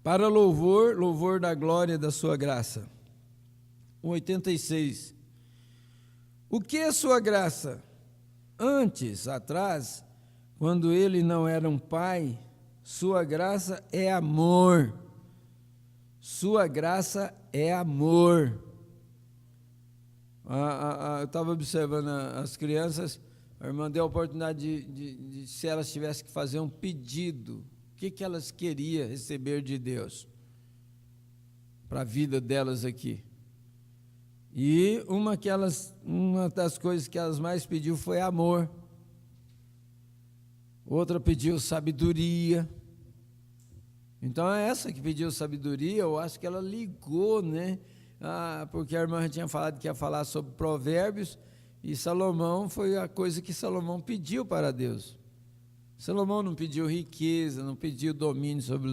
para louvor da glória da sua graça. 86. O que é sua graça? Antes, atrás, quando ele não era um pai, sua graça é amor. Sua graça é amor. Eu estava observando as crianças, a irmã deu a oportunidade de se elas tivessem que fazer um pedido, o que elas queriam receber de Deus para a vida delas aqui. E uma das coisas que elas mais pediu foi amor. Outra pediu sabedoria. Então, essa que pediu sabedoria, eu acho que ela ligou, né? Porque a irmã tinha falado que ia falar sobre provérbios, e Salomão foi a coisa que Salomão pediu para Deus. Salomão não pediu riqueza, não pediu domínio sobre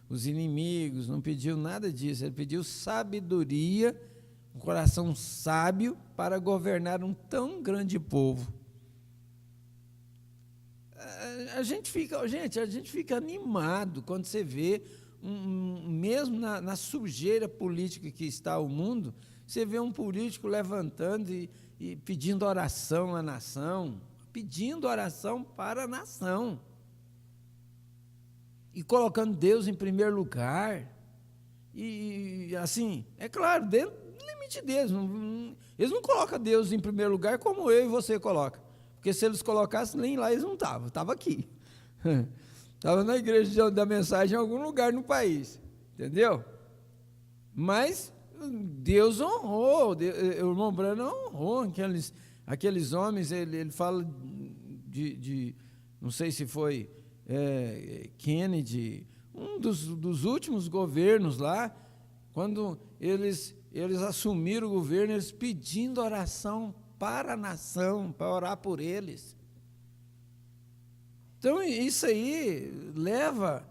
os inimigos, não pediu nada disso, ele pediu sabedoria, um coração sábio para governar um tão grande povo. A gente fica animado quando você vê, mesmo na sujeira política que está o mundo, você vê um político levantando e pedindo oração à nação, pedindo oração para a nação, e colocando Deus em primeiro lugar, e assim, é claro, dentro do limite deles, eles não colocam Deus em primeiro lugar como eu e você coloca, porque se eles colocassem, nem lá eles não estavam aqui. Estava na igreja da mensagem em algum lugar no país, entendeu? Mas Deus honrou, o irmão Branham honrou aqueles homens. Ele fala de não sei se foi Kennedy, um dos últimos governos lá, quando eles assumiram o governo, eles pedindo oração para a nação, para orar por eles. Então, isso aí leva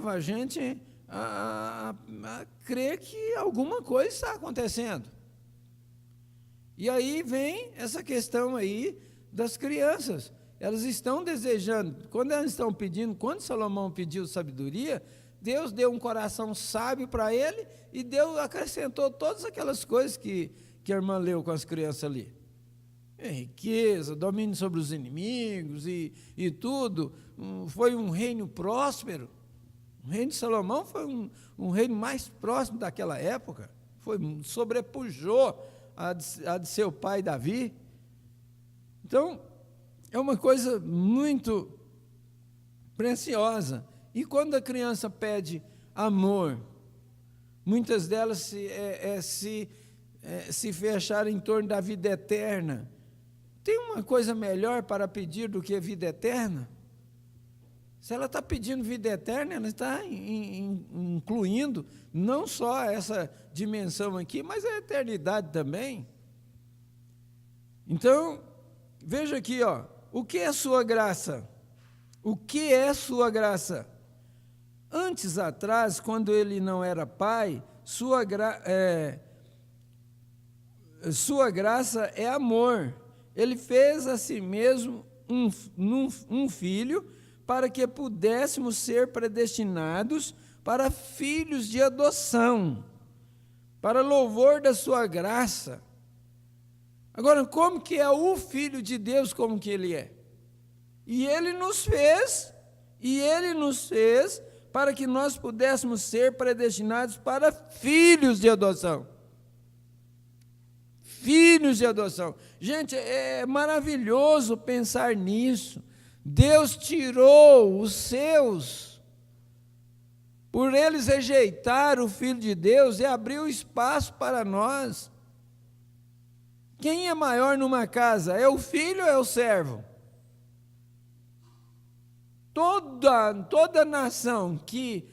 a gente a crer que alguma coisa está acontecendo. E aí vem essa questão aí das crianças. Elas estão desejando, quando elas estão pedindo, quando Salomão pediu sabedoria, Deus deu um coração sábio para ele e Deus acrescentou todas aquelas coisas que a irmã leu com as crianças ali. Riqueza, domínio sobre os inimigos e tudo. Foi um reino próspero. O reino de Salomão foi um reino mais próximo daquela época. Sobrepujou a de seu pai Davi. Então, é uma coisa muito preciosa. E quando a criança pede amor, muitas delas se fecharam em torno da vida eterna. Tem uma coisa melhor para pedir do que vida eterna? Se ela está pedindo vida eterna, ela está incluindo não só essa dimensão aqui, mas a eternidade também. Então, veja aqui, o que é sua graça? O que é sua graça? Antes atrás, quando ele não era pai, sua graça é amor. Ele fez a si mesmo um filho para que pudéssemos ser predestinados para filhos de adoção, para louvor da sua graça. Agora, como que é o Filho de Deus, como que ele é? E ele nos fez para que nós pudéssemos ser predestinados para filhos de adoção. Filhos de adoção. Gente, é maravilhoso pensar nisso. Deus tirou os seus, por eles rejeitar o Filho de Deus, e abriu espaço para nós. Quem é maior numa casa? É o filho ou é o servo? Toda nação que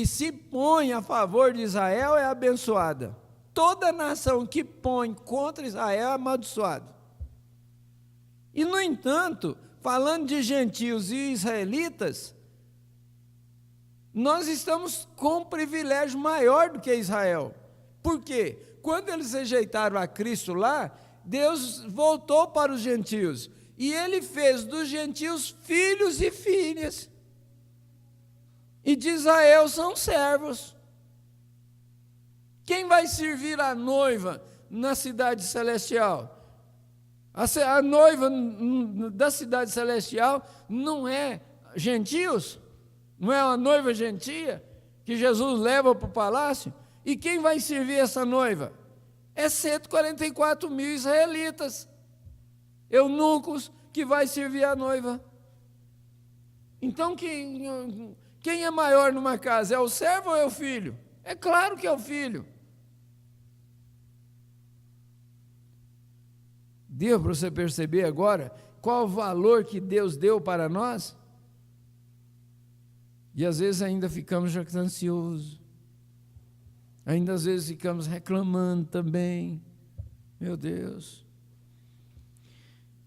se põe a favor de Israel é abençoada. Toda nação que põe contra Israel é amaldiçoada. E, no entanto, falando de gentios e israelitas, nós estamos com um privilégio maior do que Israel. Por quê? Quando eles rejeitaram a Cristo lá, Deus voltou para os gentios. E ele fez dos gentios filhos e filhas. E de Israel são servos. Quem vai servir a noiva na cidade celestial? A noiva da cidade celestial não é gentios? Não é uma noiva gentia que Jesus leva para o palácio? E quem vai servir essa noiva? É 144 mil israelitas, eunucos, que vai servir a noiva. Então, quem é maior numa casa? É o servo ou é o filho? É claro que é o filho. Deu para você perceber agora qual o valor que Deus deu para nós? E às vezes ainda ficamos jactanciosos. Ainda às vezes ficamos reclamando também. Meu Deus.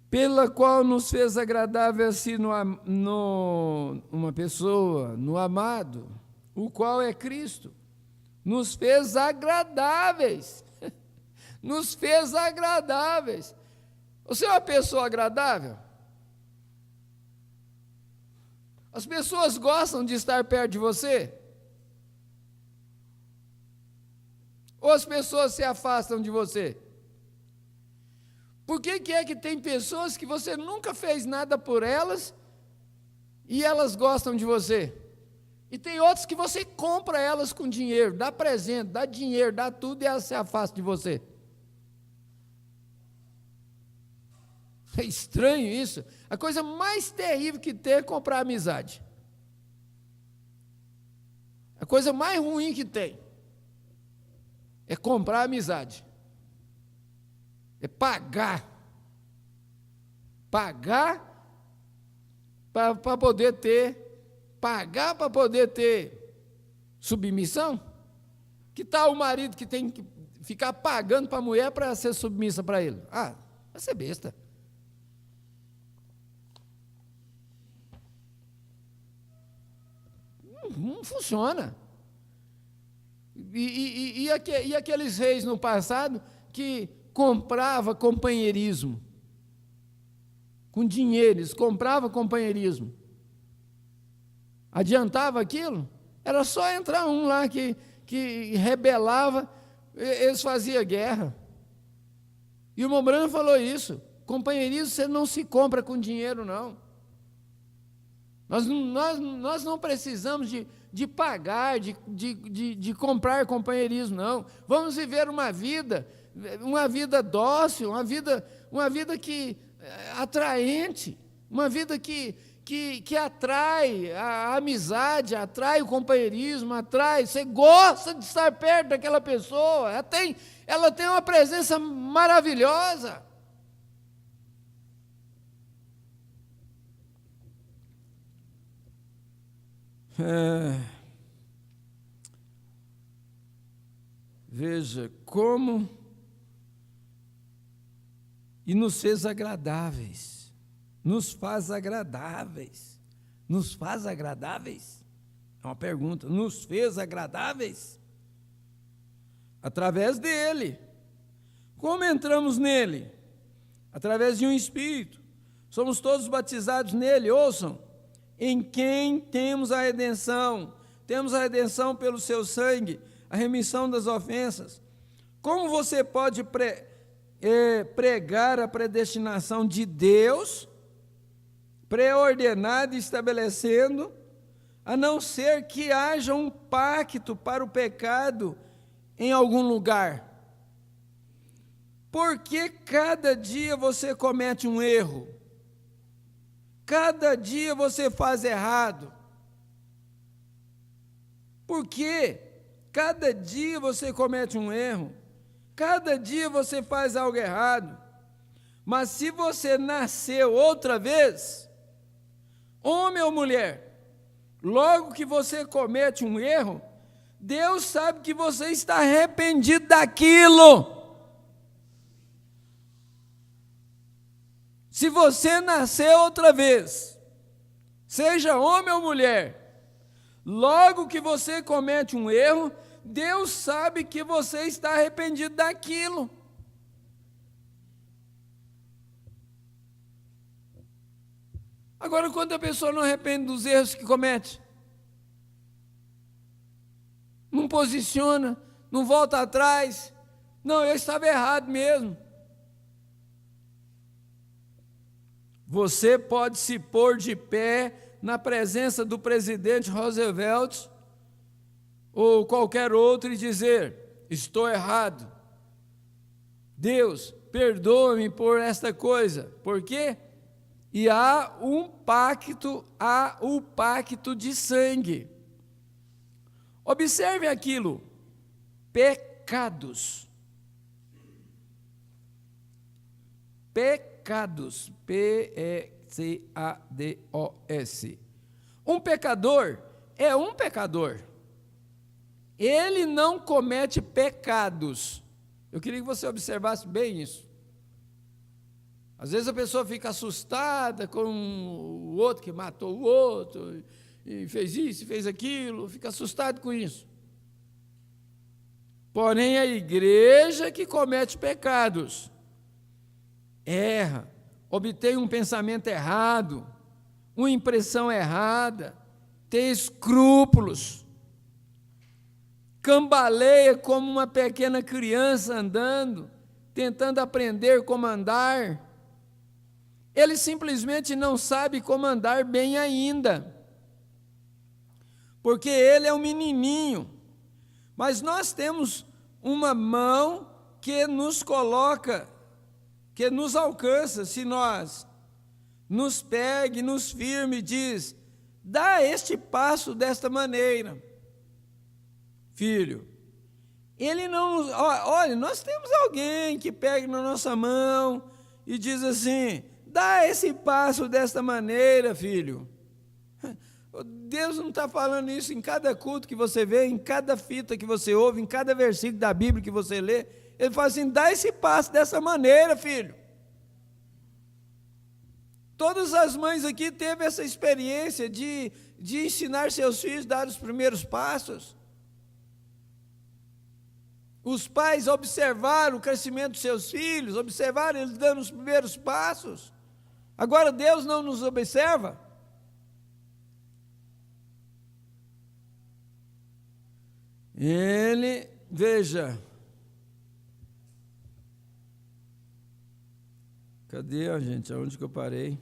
Pela qual nos fez agradável assim uma pessoa, no amado, o qual é Cristo. Nos fez agradáveis. Nos fez agradáveis. Você é uma pessoa agradável? As pessoas gostam de estar perto de você? Ou as pessoas se afastam de você? Por que é que tem pessoas que você nunca fez nada por elas e elas gostam de você? E tem outras que você compra elas com dinheiro, dá presente, dá dinheiro, dá tudo e elas se afastam de você. É estranho isso. A coisa mais terrível que tem é comprar amizade. A coisa mais ruim que tem é comprar amizade. É pagar. Pagar para poder ter. Pagar para poder ter submissão. Que tal o marido que tem que ficar pagando para a mulher para ser submissa para ele? Ah, vai ser besta. Não funciona. E aqueles reis no passado que comprava companheirismo. Com dinheiro, eles compravam companheirismo. Adiantava aquilo? Era só entrar um lá que rebelava, eles faziam guerra. E o Mombrano falou isso. Companheirismo você não se compra com dinheiro, não. Nós não precisamos de pagar, de comprar companheirismo, não. Vamos viver uma vida dócil, uma vida que atraente, uma vida que atrai a amizade, atrai o companheirismo, atrai. Você gosta de estar perto daquela pessoa, ela tem uma presença maravilhosa. Veja como e nos fez agradáveis, nos faz agradáveis, nos faz agradáveis. É uma pergunta. Nos fez agradáveis? Através dele. Como entramos nele? Através de um Espírito. Somos todos batizados nele, ouçam. Em quem temos a redenção. Temos a redenção pelo seu sangue, a remissão das ofensas. Como você pode pregar a predestinação de Deus, preordenado e estabelecendo, a não ser que haja um pacto para o pecado em algum lugar? Porque cada dia você comete um erro, cada dia você faz errado. Porque cada dia você comete um erro, cada dia você faz algo errado. Mas se você nasceu outra vez, homem ou mulher, logo que você comete um erro, Deus sabe que você está arrependido daquilo. Se você nasceu outra vez, seja homem ou mulher, logo que você comete um erro, Deus sabe que você está arrependido daquilo. Agora, quando a pessoa não arrepende dos erros que comete, não posiciona, não volta atrás, não, eu estava errado mesmo. Você pode se pôr de pé na presença do presidente Roosevelt ou qualquer outro e dizer: estou errado. Deus, perdoa-me por esta coisa. Por quê? E há o pacto de sangue. Observe aquilo: pecados. Pecados, P-E-C-A-D-O-S. Um pecador é um pecador. Ele não comete pecados. Eu queria que você observasse bem isso. Às vezes a pessoa fica assustada com o outro que matou o outro, e fez isso, fez aquilo, fica assustado com isso. Porém, a igreja que comete pecados, erra, obtém um pensamento errado, uma impressão errada, tem escrúpulos, cambaleia como uma pequena criança andando, tentando aprender como andar. Ele simplesmente não sabe como andar bem ainda, porque ele é um menininho. Mas nós temos uma mão que nos coloca, que nos alcança, se nós nos pega e nos firme e diz: dá este passo desta maneira. Filho, ele não... Olha, nós temos alguém que pega na nossa mão e diz assim: dá esse passo desta maneira, filho. Deus não está falando isso em cada culto que você vê, em cada fita que você ouve, em cada versículo da Bíblia que você lê. Ele fala assim: dá esse passo dessa maneira, filho. Todas as mães aqui teve essa experiência de ensinar seus filhos a dar os primeiros passos. Os pais observaram o crescimento dos seus filhos, observaram eles dando os primeiros passos. Agora Deus não nos observa? Ele, veja, cadê, gente? Aonde que eu parei?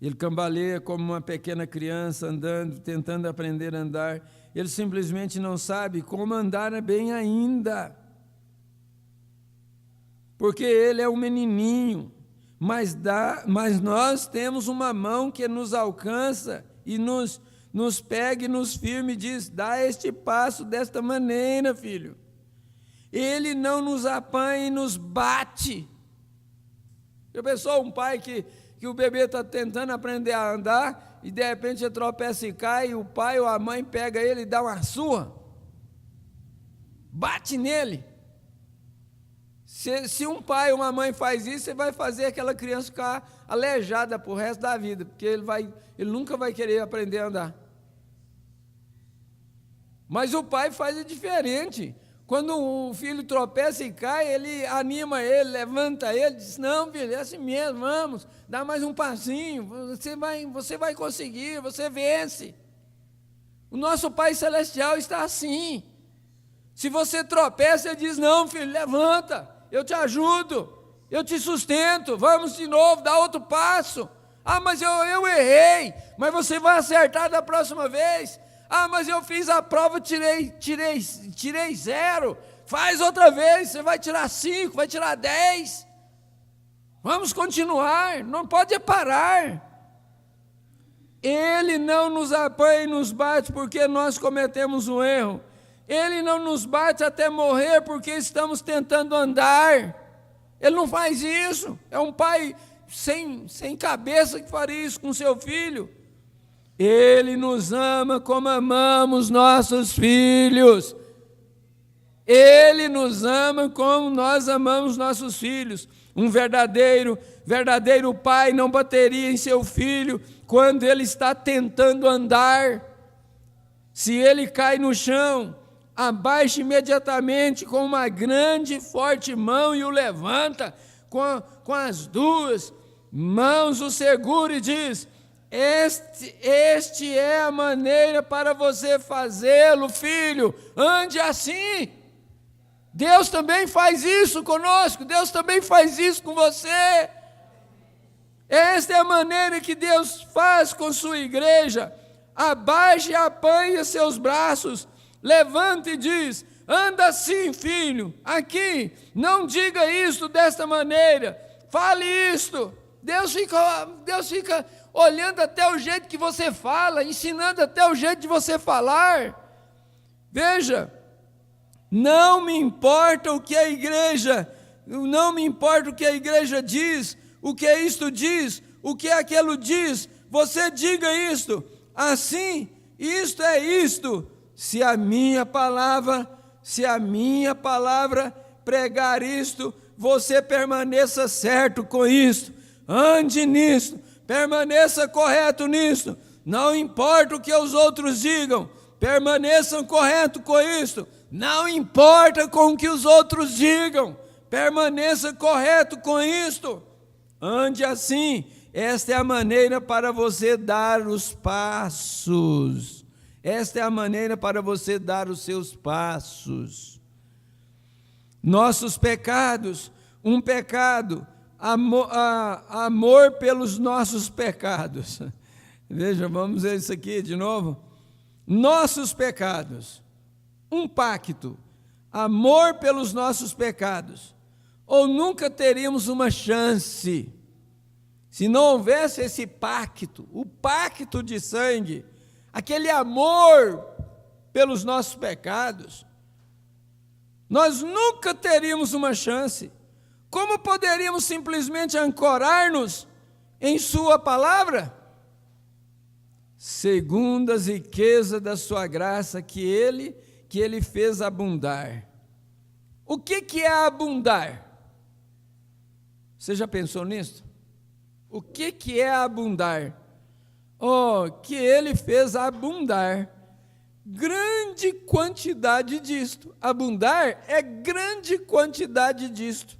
Ele cambaleia como uma pequena criança andando, tentando aprender a andar. Ele simplesmente não sabe como andar bem ainda, porque ele é um menininho. Mas nós temos uma mão que nos alcança e nos pega e nos firme e diz: dá este passo desta maneira, filho. Ele não nos apanha e nos bate. Já pensou um pai que o bebê está tentando aprender a andar e de repente ele tropeça e cai, e o pai ou a mãe pega ele e dá uma surra, bate nele. Se um pai ou uma mãe faz isso, você vai fazer aquela criança ficar aleijada para o resto da vida, porque ele nunca vai querer aprender a andar. Mas o pai faz diferente. Quando o filho tropeça e cai, ele anima ele, levanta ele, diz: não, filho, é assim mesmo, vamos, dá mais um passinho, você vai conseguir, você vence. O nosso Pai Celestial está assim. Se você tropeça, ele diz: não, filho, levanta, eu te ajudo, eu te sustento, vamos de novo, dá outro passo. Ah, mas eu errei, mas você vai acertar da próxima vez. Ah, mas eu fiz a prova, tirei 0. Faz outra vez, você vai tirar 5, vai tirar 10. Vamos continuar, não pode parar. Ele não nos apanha e nos bate porque nós cometemos um erro. Ele não nos bate até morrer porque estamos tentando andar. Ele não faz isso. É um pai sem cabeça que faria isso com seu filho. Ele nos ama como amamos nossos filhos. Ele nos ama como nós amamos nossos filhos. Um verdadeiro pai não bateria em seu filho quando ele está tentando andar. Se ele cai no chão, abaixa imediatamente com uma grande e forte mão e o levanta com as duas mãos, o segura e diz: Este é a maneira para você fazê-lo, filho, ande assim. Deus também faz isso conosco, Deus também faz isso com você. Esta é a maneira que Deus faz com sua igreja. Abaixa e apanha seus braços, levanta e diz: anda assim, filho, aqui, não diga isto desta maneira, fale isto. Deus fica olhando até o jeito que você fala, ensinando até o jeito de você falar. Veja, não me importa o que a igreja diz, o que isto diz, o que aquilo diz, você diga isto, assim, isto é isto. Se a minha palavra pregar isto, você permaneça certo com isto, ande nisto, permaneça correto nisto, não importa o que os outros digam, permaneçam correto com isto, não importa com o que os outros digam, permaneça correto com isto, ande assim. Esta é a maneira para você dar os passos, esta é a maneira para você dar os seus passos. Nossos pecados, um pecado, amor pelos nossos pecados. Veja, vamos ver isso aqui de novo. Nossos pecados, um pacto, amor pelos nossos pecados, ou nunca teríamos uma chance, se não houvesse esse pacto, o pacto de sangue, aquele amor pelos nossos pecados, nós nunca teríamos uma chance. Como poderíamos simplesmente ancorar-nos em sua palavra? Segundo as riquezas da sua graça que ele fez abundar. O que é abundar? Você já pensou nisso? O que é abundar? Oh, que ele fez abundar grande quantidade disto. Abundar é grande quantidade disto.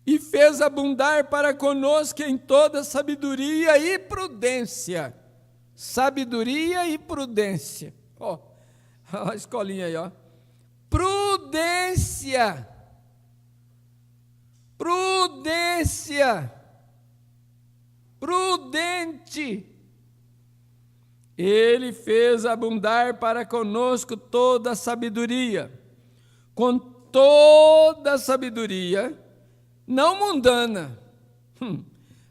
E fez abundar para conosco em toda sabedoria e prudência. Sabedoria e prudência. Ó, a escolinha aí, ó. Prudência. Prudência. Prudente. Ele fez abundar para conosco toda a sabedoria. Com toda a sabedoria, não mundana.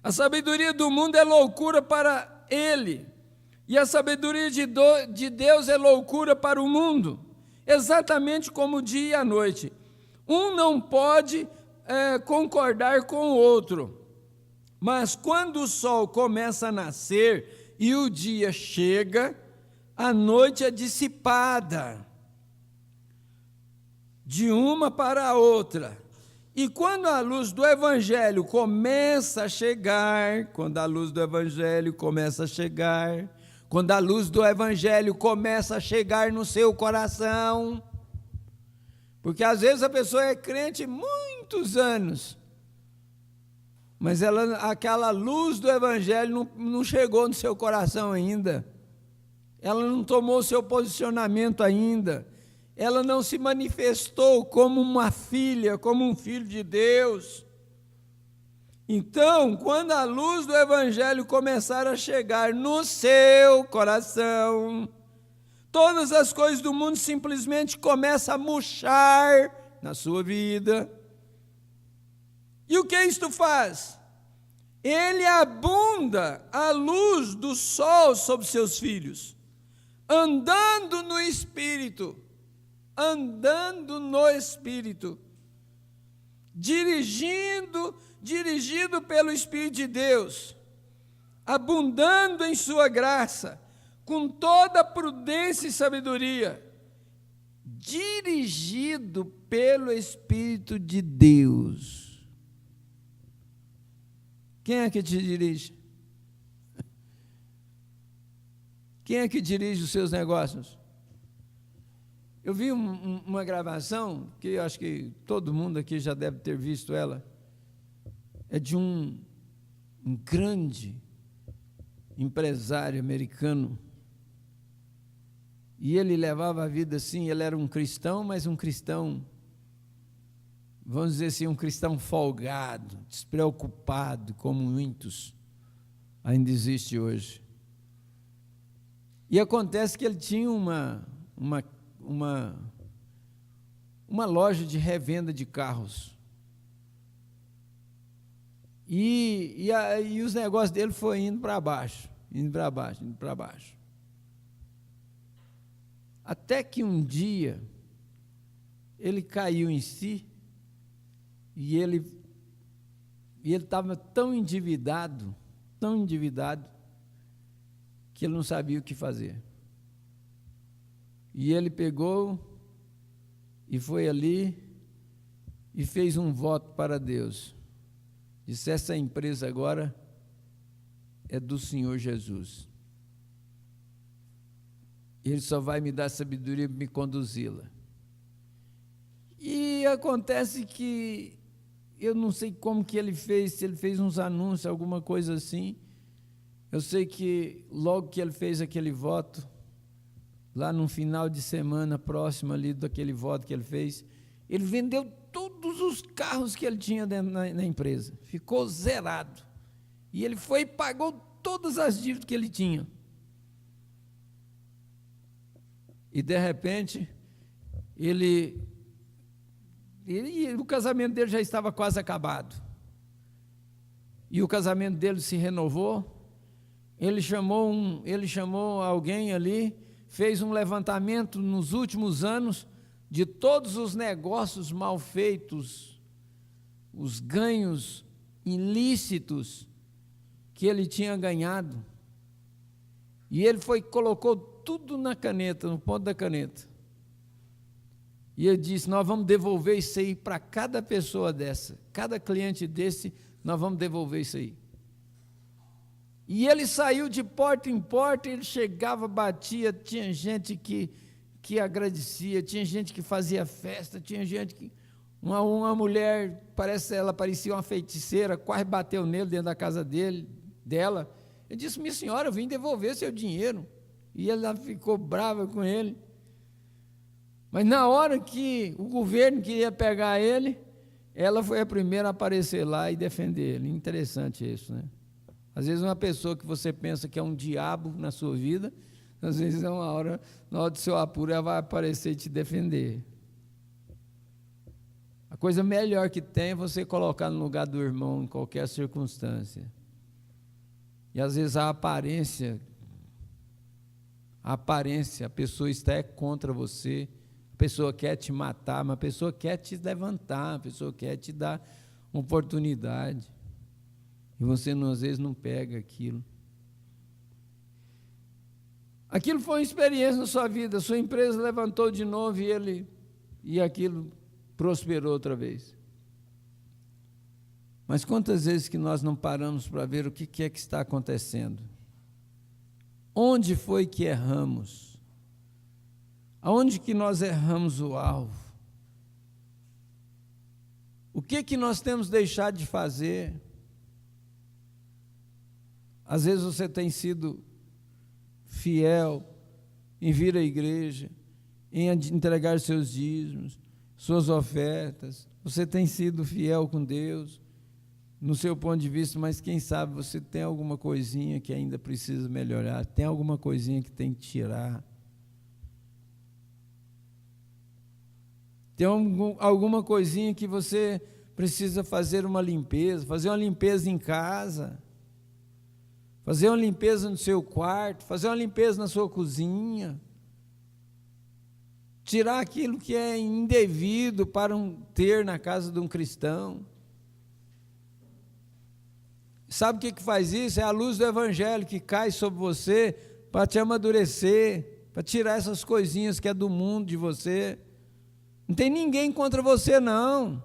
A sabedoria do mundo é loucura para ele. E a sabedoria de Deus é loucura para o mundo. Exatamente como o dia e a noite. Um não pode concordar com o outro. Mas quando o sol começa a nascer e o dia chega, a noite é dissipada de uma para a outra. E quando a luz do Evangelho começa a chegar, quando a luz do Evangelho começa a chegar no seu coração, porque às vezes a pessoa é crente muitos anos, mas aquela luz do Evangelho não chegou no seu coração ainda, ela não tomou seu posicionamento ainda, ela não se manifestou como uma filha, como um filho de Deus. Então, quando a luz do Evangelho começar a chegar no seu coração, todas as coisas do mundo simplesmente começam a murchar na sua vida. E o que isto faz? Ele abunda a luz do sol sobre seus filhos, andando no Espírito, dirigido pelo Espírito de Deus, abundando em sua graça, com toda prudência e sabedoria, dirigido pelo Espírito de Deus. Quem é que te dirige? Quem é que dirige os seus negócios? Eu vi uma gravação, que eu acho que todo mundo aqui já deve ter visto ela, é de um grande empresário americano, e ele levava a vida assim, ele era um cristão, mas um cristão, vamos dizer assim, um cristão folgado, despreocupado, como muitos ainda existe hoje. E acontece que ele tinha uma loja de revenda de carros. E os negócios dele foram indo para baixo. Até que um dia, ele caiu em si, e ele estava tão endividado, que ele não sabia o que fazer. E ele pegou e foi ali e fez um voto para Deus. Disse: essa empresa agora é do Senhor Jesus. Ele só vai me dar sabedoria para me conduzi-la. E acontece que, eu não sei como que ele fez, se ele fez uns anúncios, alguma coisa assim. Eu sei que logo que ele fez aquele voto, lá no final de semana próximo ali daquele voto que ele fez, ele vendeu todos os carros que ele tinha na empresa, ficou zerado, e ele foi e pagou todas as dívidas que ele tinha, e de repente, o casamento dele já estava quase acabado, e o casamento dele se renovou. Ele chamou alguém ali, fez um levantamento nos últimos anos de todos os negócios mal feitos, os ganhos ilícitos que ele tinha ganhado. E ele colocou tudo na caneta, no ponto da caneta. E ele disse: nós vamos devolver isso aí para cada pessoa dessa, cada cliente desse, nós vamos devolver isso aí. E ele saiu de porta em porta, ele chegava, batia, tinha gente que agradecia, tinha gente que fazia festa, tinha gente que... Uma mulher, ela parecia uma feiticeira, quase bateu nele dentro da casa dela. Ele disse: minha senhora, eu vim devolver seu dinheiro. E ela ficou brava com ele. Mas na hora que o governo queria pegar ele, ela foi a primeira a aparecer lá e defender ele. Interessante isso, né? Às vezes uma pessoa que você pensa que é um diabo na sua vida, às vezes na hora do seu apuro, ela vai aparecer e te defender. A coisa melhor que tem é você colocar no lugar do irmão em qualquer circunstância. E às vezes a aparência, a pessoa está contra você, a pessoa quer te matar, mas a pessoa quer te levantar, a pessoa quer te dar uma oportunidade. E você, às vezes, não pega aquilo. Aquilo foi uma experiência na sua vida, sua empresa levantou de novo e aquilo prosperou outra vez. Mas quantas vezes que nós não paramos para ver o que é que está acontecendo? Onde foi que erramos? Aonde que nós erramos o alvo? O que nós temos deixado de fazer? Às vezes você tem sido fiel em vir à igreja, em entregar seus dízimos, suas ofertas. Você tem sido fiel com Deus, no seu ponto de vista, mas quem sabe você tem alguma coisinha que ainda precisa melhorar, tem alguma coisinha que tem que tirar. Tem alguma coisinha que você precisa fazer uma limpeza em casa, fazer uma limpeza no seu quarto, fazer uma limpeza na sua cozinha, tirar aquilo que é indevido para ter na casa de um cristão. Sabe o que faz isso? É a luz do Evangelho que cai sobre você para te amadurecer, para tirar essas coisinhas que é do mundo de você. Não tem ninguém contra você, não.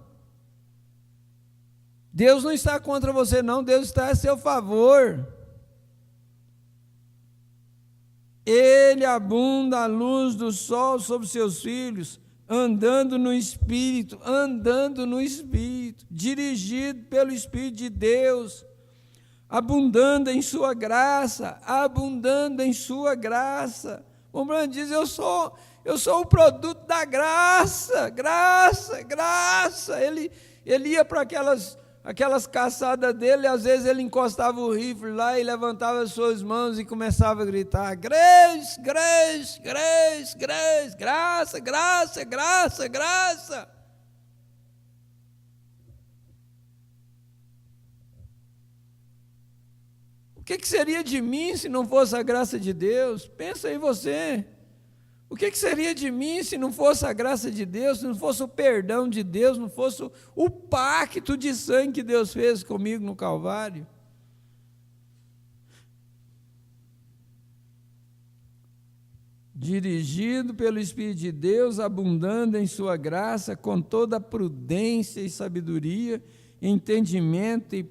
Deus não está contra você, não. Deus está a seu favor. Ele abunda a luz do sol sobre seus filhos, andando no Espírito, dirigido pelo Espírito de Deus, abundando em sua graça. O Branco diz, eu sou o produto da graça. Ele ia para aquelas caçadas dele, às vezes ele encostava o rifle lá e levantava as suas mãos e começava a gritar, grace, graça. O que seria de mim se não fosse a graça de Deus? Pensa em você. O que seria de mim se não fosse a graça de Deus, se não fosse o perdão de Deus, não fosse o pacto de sangue que Deus fez comigo no Calvário? Dirigido pelo Espírito de Deus, abundando em sua graça, com toda a prudência e sabedoria, entendimento e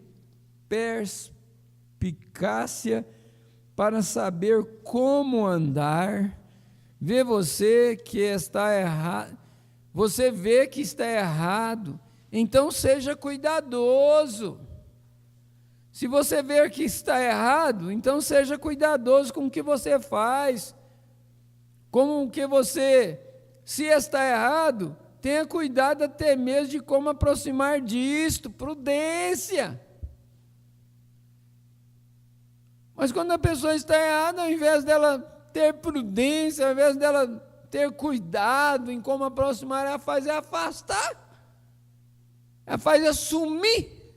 perspicácia, para saber como andar. Vê você que está errado, você vê que está errado, então seja cuidadoso. Se você ver que está errado, então seja cuidadoso com o que você faz, como que você, se está errado, tenha cuidado até mesmo de como aproximar disto, prudência. Mas quando a pessoa está errada, ao invés dela ter prudência, ao invés dela ter cuidado em como aproximar, ela faz afastar, ela faz sumir.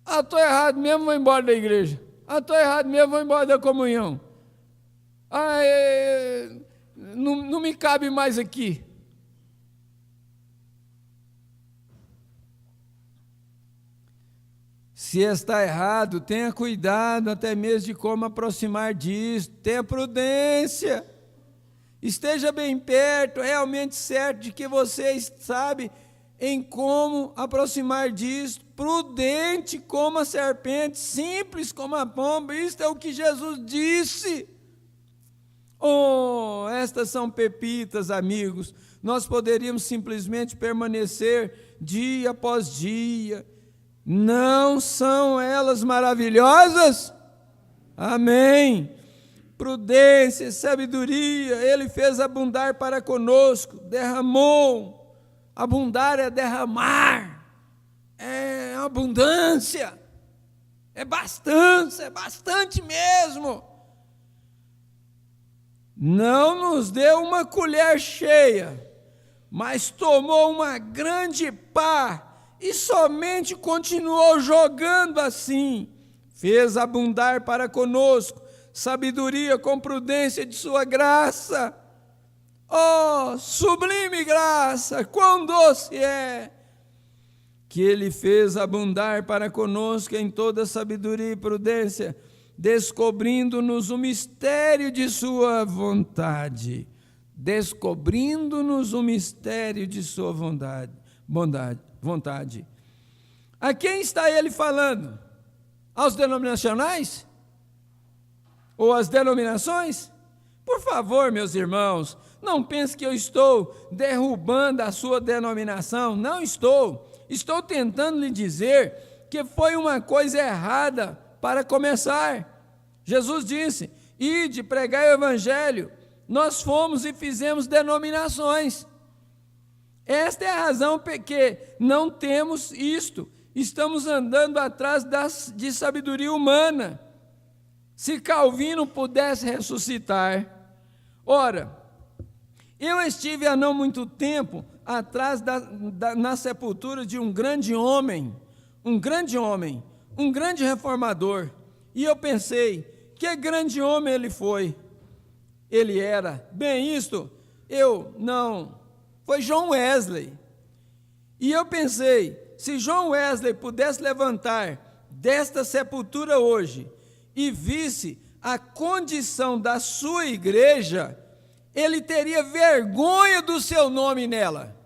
Estou errado mesmo, vou embora da igreja. Estou errado mesmo, vou embora da comunhão. Não me cabe mais aqui. Se está errado, tenha cuidado até mesmo de como aproximar disso, tenha prudência, esteja bem perto, realmente certo de que você sabe em como aproximar disso, prudente como a serpente, simples como a pomba. Isto é o que Jesus disse. Oh, estas são pepitas, amigos. Nós poderíamos simplesmente permanecer dia após dia. Não são elas maravilhosas? Amém. Prudência, sabedoria, Ele fez abundar para conosco, derramou. Abundar é derramar, é abundância, é bastante mesmo. Não nos deu uma colher cheia, mas tomou uma grande pá, e somente continuou jogando assim. Fez abundar para conosco sabedoria com prudência de sua graça. Oh, sublime graça, quão doce é, que Ele fez abundar para conosco em toda sabedoria e prudência, descobrindo-nos o mistério de sua vontade. Descobrindo-nos o mistério de sua vontade. A quem está Ele falando? aos denominacionais? Ou às denominações? Por favor, meus irmãos, não pense que eu estou derrubando a sua denominação. Não estou. Estou tentando lhe dizer que foi uma coisa errada para começar. Jesus disse: ide, pregai o evangelho. Nós fomos e fizemos denominações. Esta é a razão porque não temos isto. Estamos andando atrás de sabedoria humana. Se Calvino pudesse ressuscitar, ora, eu estive há não muito tempo atrás na sepultura de um grande homem, um grande reformador, e eu pensei, que grande homem ele foi. Ele era, bem isto, foi John Wesley. E eu pensei, se John Wesley pudesse levantar desta sepultura hoje e visse a condição da sua igreja, ele teria vergonha do seu nome nela.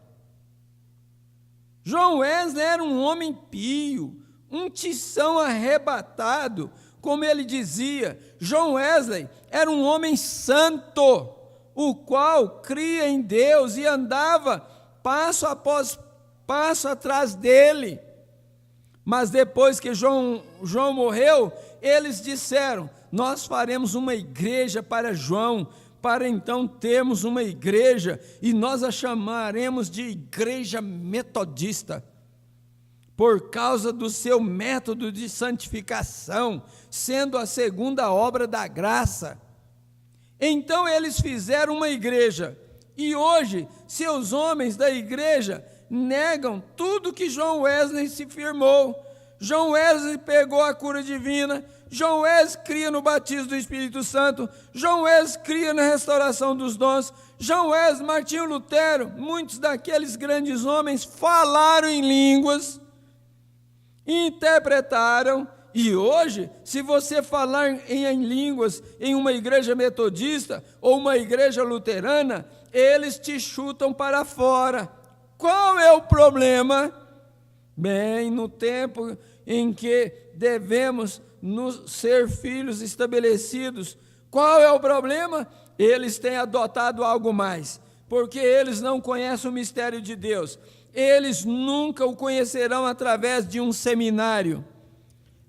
John Wesley era um homem pio, um tição arrebatado, como ele dizia. John Wesley era um homem santo, o qual cria em Deus e andava passo após passo atrás dele. Mas depois que João morreu, eles disseram: nós faremos uma igreja para João, para então termos uma igreja, e nós a chamaremos de Igreja Metodista, por causa do seu método de santificação, sendo a segunda obra da graça. Então eles fizeram uma igreja, e hoje seus homens da igreja negam tudo que John Wesley se firmou. John Wesley pegou a cura divina, John Wesley cria no batismo do Espírito Santo, John Wesley cria na restauração dos dons, John Wesley, Martinho Lutero, muitos daqueles grandes homens falaram em línguas, interpretaram, e hoje, se você falar em línguas em uma igreja metodista ou uma igreja luterana, eles te chutam para fora. Qual é o problema? Bem, no tempo em que devemos ser filhos estabelecidos, qual é o problema? Eles têm adotado algo mais, porque eles não conhecem o mistério de Deus. Eles nunca o conhecerão através de um seminário.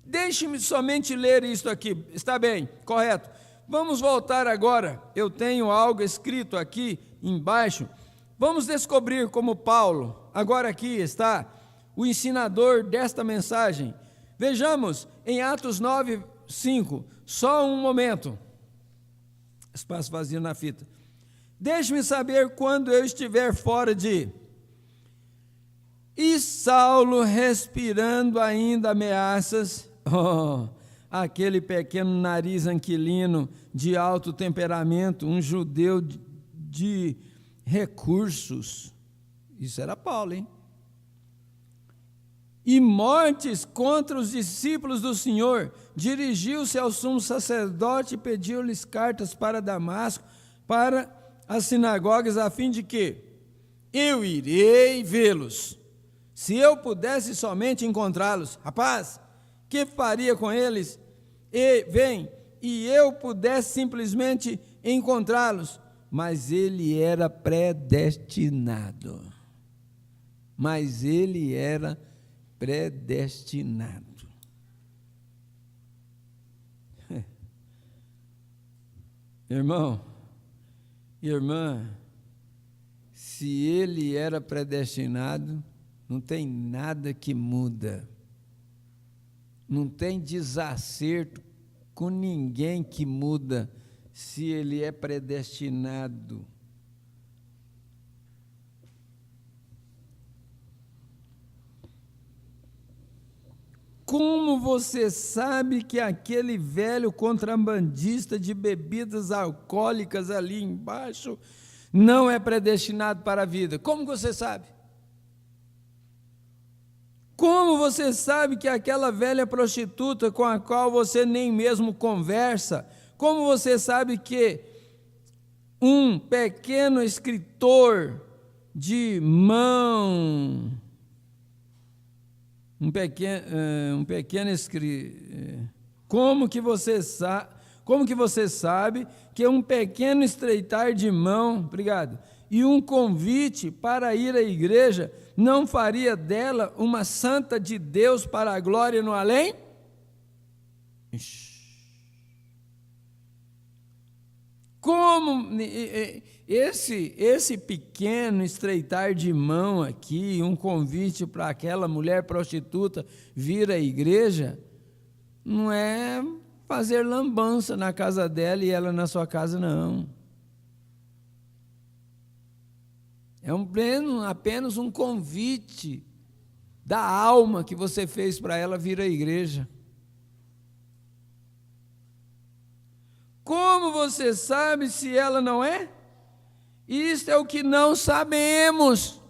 Deixe-me somente ler isto aqui, está bem, correto. Vamos voltar agora, eu tenho algo escrito aqui embaixo. Vamos descobrir como Paulo, agora aqui está, o ensinador desta mensagem. Vejamos em Atos 9, 5, só um momento. Espaço vazio na fita. Deixe-me saber quando eu estiver fora de... E Saulo, respirando ainda ameaças, aquele pequeno nariz anquilino, de alto temperamento, um judeu de recursos, isso era Paulo, hein? E mortes contra os discípulos do Senhor, dirigiu-se ao sumo sacerdote e pediu-lhes cartas para Damasco, para as sinagogas, a fim de que eu irei vê-los. Se eu pudesse somente encontrá-los, rapaz, que faria com eles? E eu pudesse simplesmente encontrá-los. Mas ele era predestinado. Irmão, irmã, se ele era predestinado, não tem nada que muda. Não tem desacerto com ninguém que muda se ele é predestinado. Como você sabe que aquele velho contrabandista de bebidas alcoólicas ali embaixo não é predestinado para a vida? Como você sabe? Como você sabe que aquela velha prostituta com a qual você nem mesmo conversa, como você sabe que um pequeno escritor de mão um pequeno como que você sabe que um pequeno estreitar de mão, obrigado, e um convite para ir à igreja não faria dela uma santa de Deus para a glória no além? Como esse pequeno estreitar de mão aqui, um convite para aquela mulher prostituta vir à igreja, não é fazer lambança na casa dela e ela na sua casa, não. É apenas um convite da alma que você fez para ela vir à igreja. Como você sabe se ela não é? Isto é o que não sabemos.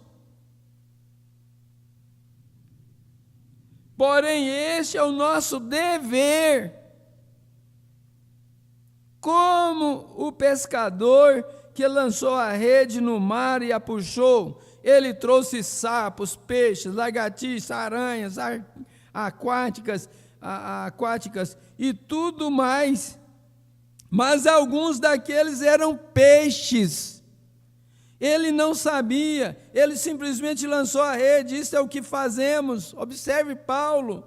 Porém, este é o nosso dever. Como o pescador que lançou a rede no mar e a puxou, ele trouxe sapos, peixes, lagartixas, aranhas aquáticas e tudo mais. Mas alguns daqueles eram peixes. Ele não sabia, ele simplesmente lançou a rede. Isso é o que fazemos. Observe Paulo,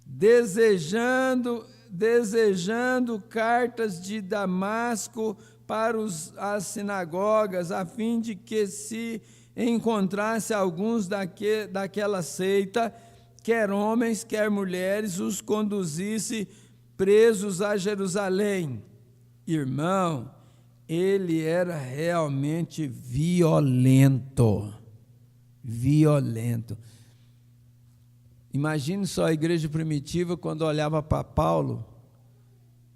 desejando cartas de Damasco para as sinagogas, a fim de que se encontrasse alguns daquela seita, quer homens, quer mulheres, os conduzisse presos a Jerusalém. Irmão, ele era realmente violento. Imagine só a igreja primitiva, quando olhava para Paulo,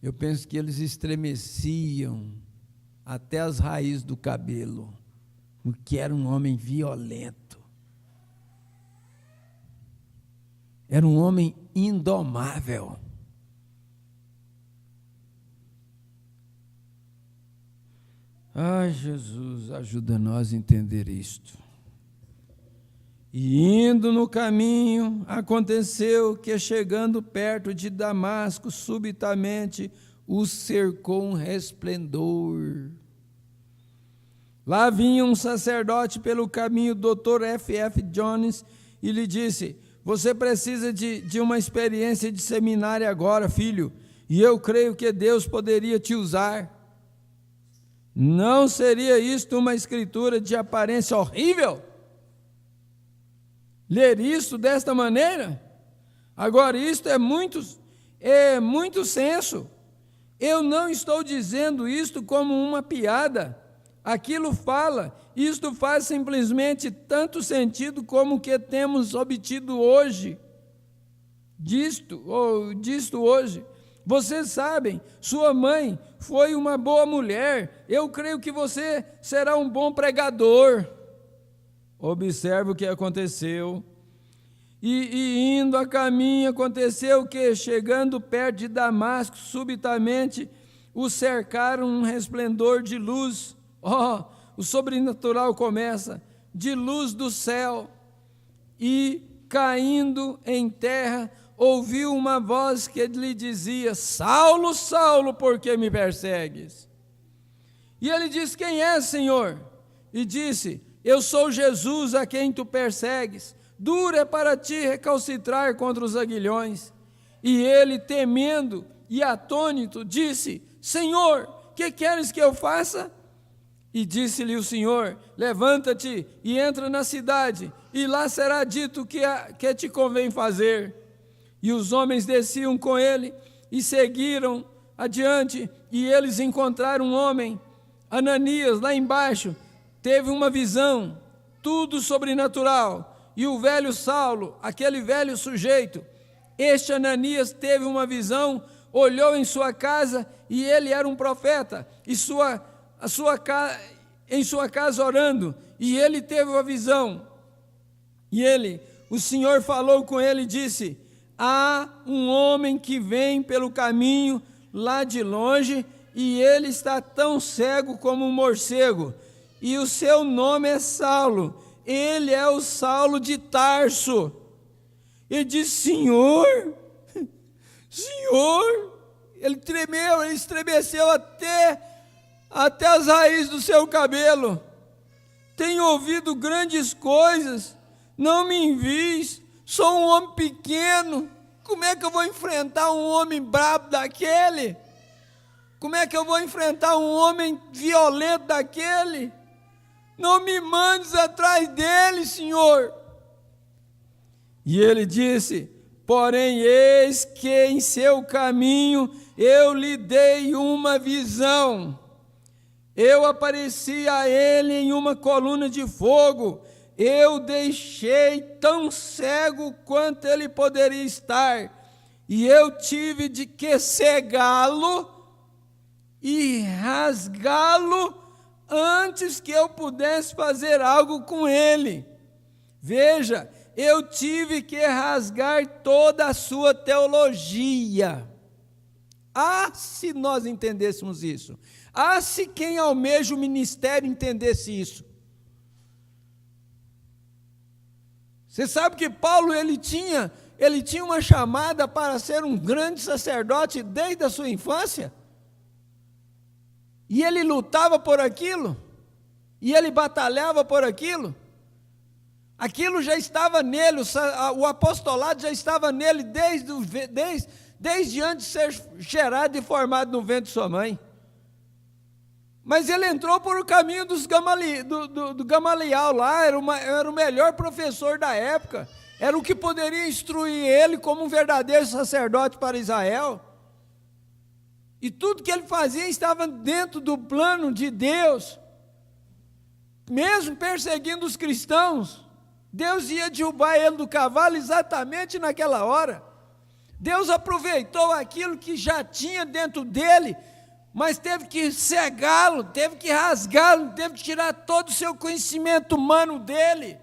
eu penso que eles estremeciam até as raízes do cabelo, porque era um homem violento. Era um homem indomável. Ai, Jesus, ajuda nós a entender isto. E indo no caminho, aconteceu que, chegando perto de Damasco, subitamente o cercou um resplendor. Lá vinha um sacerdote pelo caminho, Dr. F.F. Jones, e lhe disse: você precisa de uma experiência de seminário agora, filho, e eu creio que Deus poderia te usar. Não seria isto uma escritura de aparência horrível? Ler isso desta maneira? Agora, isto é muito senso. Eu não estou dizendo isto como uma piada. Isto faz simplesmente tanto sentido como o que temos obtido hoje, disto hoje. Vocês sabem, sua mãe foi uma boa mulher, eu creio que você será um bom pregador. Observe o que aconteceu. E indo a caminho, aconteceu que, chegando perto de Damasco, subitamente o cercaram um resplendor de luz. O sobrenatural começa, de luz do céu. E, caindo em terra, ouviu uma voz que lhe dizia: Saulo, Saulo, por que me persegues? E ele disse: quem é, Senhor? E disse: eu sou Jesus a quem tu persegues. Duro é para ti recalcitrar contra os aguilhões. E ele, temendo e atônito, disse: Senhor, que queres que eu faça? E disse-lhe o Senhor: levanta-te e entra na cidade, e lá será dito o que te convém fazer. E os homens desciam com ele e seguiram adiante, e eles encontraram um homem, Ananias, lá embaixo, teve uma visão, tudo sobrenatural. E o velho Saulo, aquele velho sujeito, este Ananias teve uma visão, olhou em sua casa, e ele era um profeta, e em sua casa orando, e ele teve uma visão. E o Senhor falou com ele e disse: há um homem que vem pelo caminho lá de longe, e ele está tão cego como um morcego, e o seu nome é Saulo. Ele é o Saulo de Tarso. Ele disse: Senhor, Senhor. Ele tremeu, ele estremeceu até as raízes do seu cabelo. Tenho ouvido grandes coisas, não me envies, sou um homem pequeno. Como é que eu vou enfrentar um homem brabo daquele? Como é que eu vou enfrentar um homem violento daquele? Não me mandes atrás dele, Senhor. E ele disse: porém, eis que em seu caminho eu lhe dei uma visão. Eu apareci a ele em uma coluna de fogo. Eu deixei tão cego quanto ele poderia estar. E eu tive de que cegá-lo e rasgá-lo antes que eu pudesse fazer algo com ele. Veja, eu tive que rasgar toda a sua teologia. Ah, se nós entendêssemos isso. Ah, se quem almeja o ministério entendesse isso. Você sabe que Paulo, ele tinha uma chamada para ser um grande sacerdote desde a sua infância? E ele lutava por aquilo? E ele batalhava por aquilo? Aquilo já estava nele, o apostolado já estava nele desde antes de ser gerado e formado no ventre de sua mãe. Mas ele entrou por o caminho do Gamaliel lá, era o melhor professor da época, era o que poderia instruir ele como um verdadeiro sacerdote para Israel. E tudo que ele fazia estava dentro do plano de Deus. Mesmo perseguindo os cristãos, Deus ia derrubar ele do cavalo exatamente naquela hora. Deus aproveitou aquilo que já tinha dentro dele, mas teve que cegá-lo, teve que rasgá-lo, teve que tirar todo o seu conhecimento humano dele.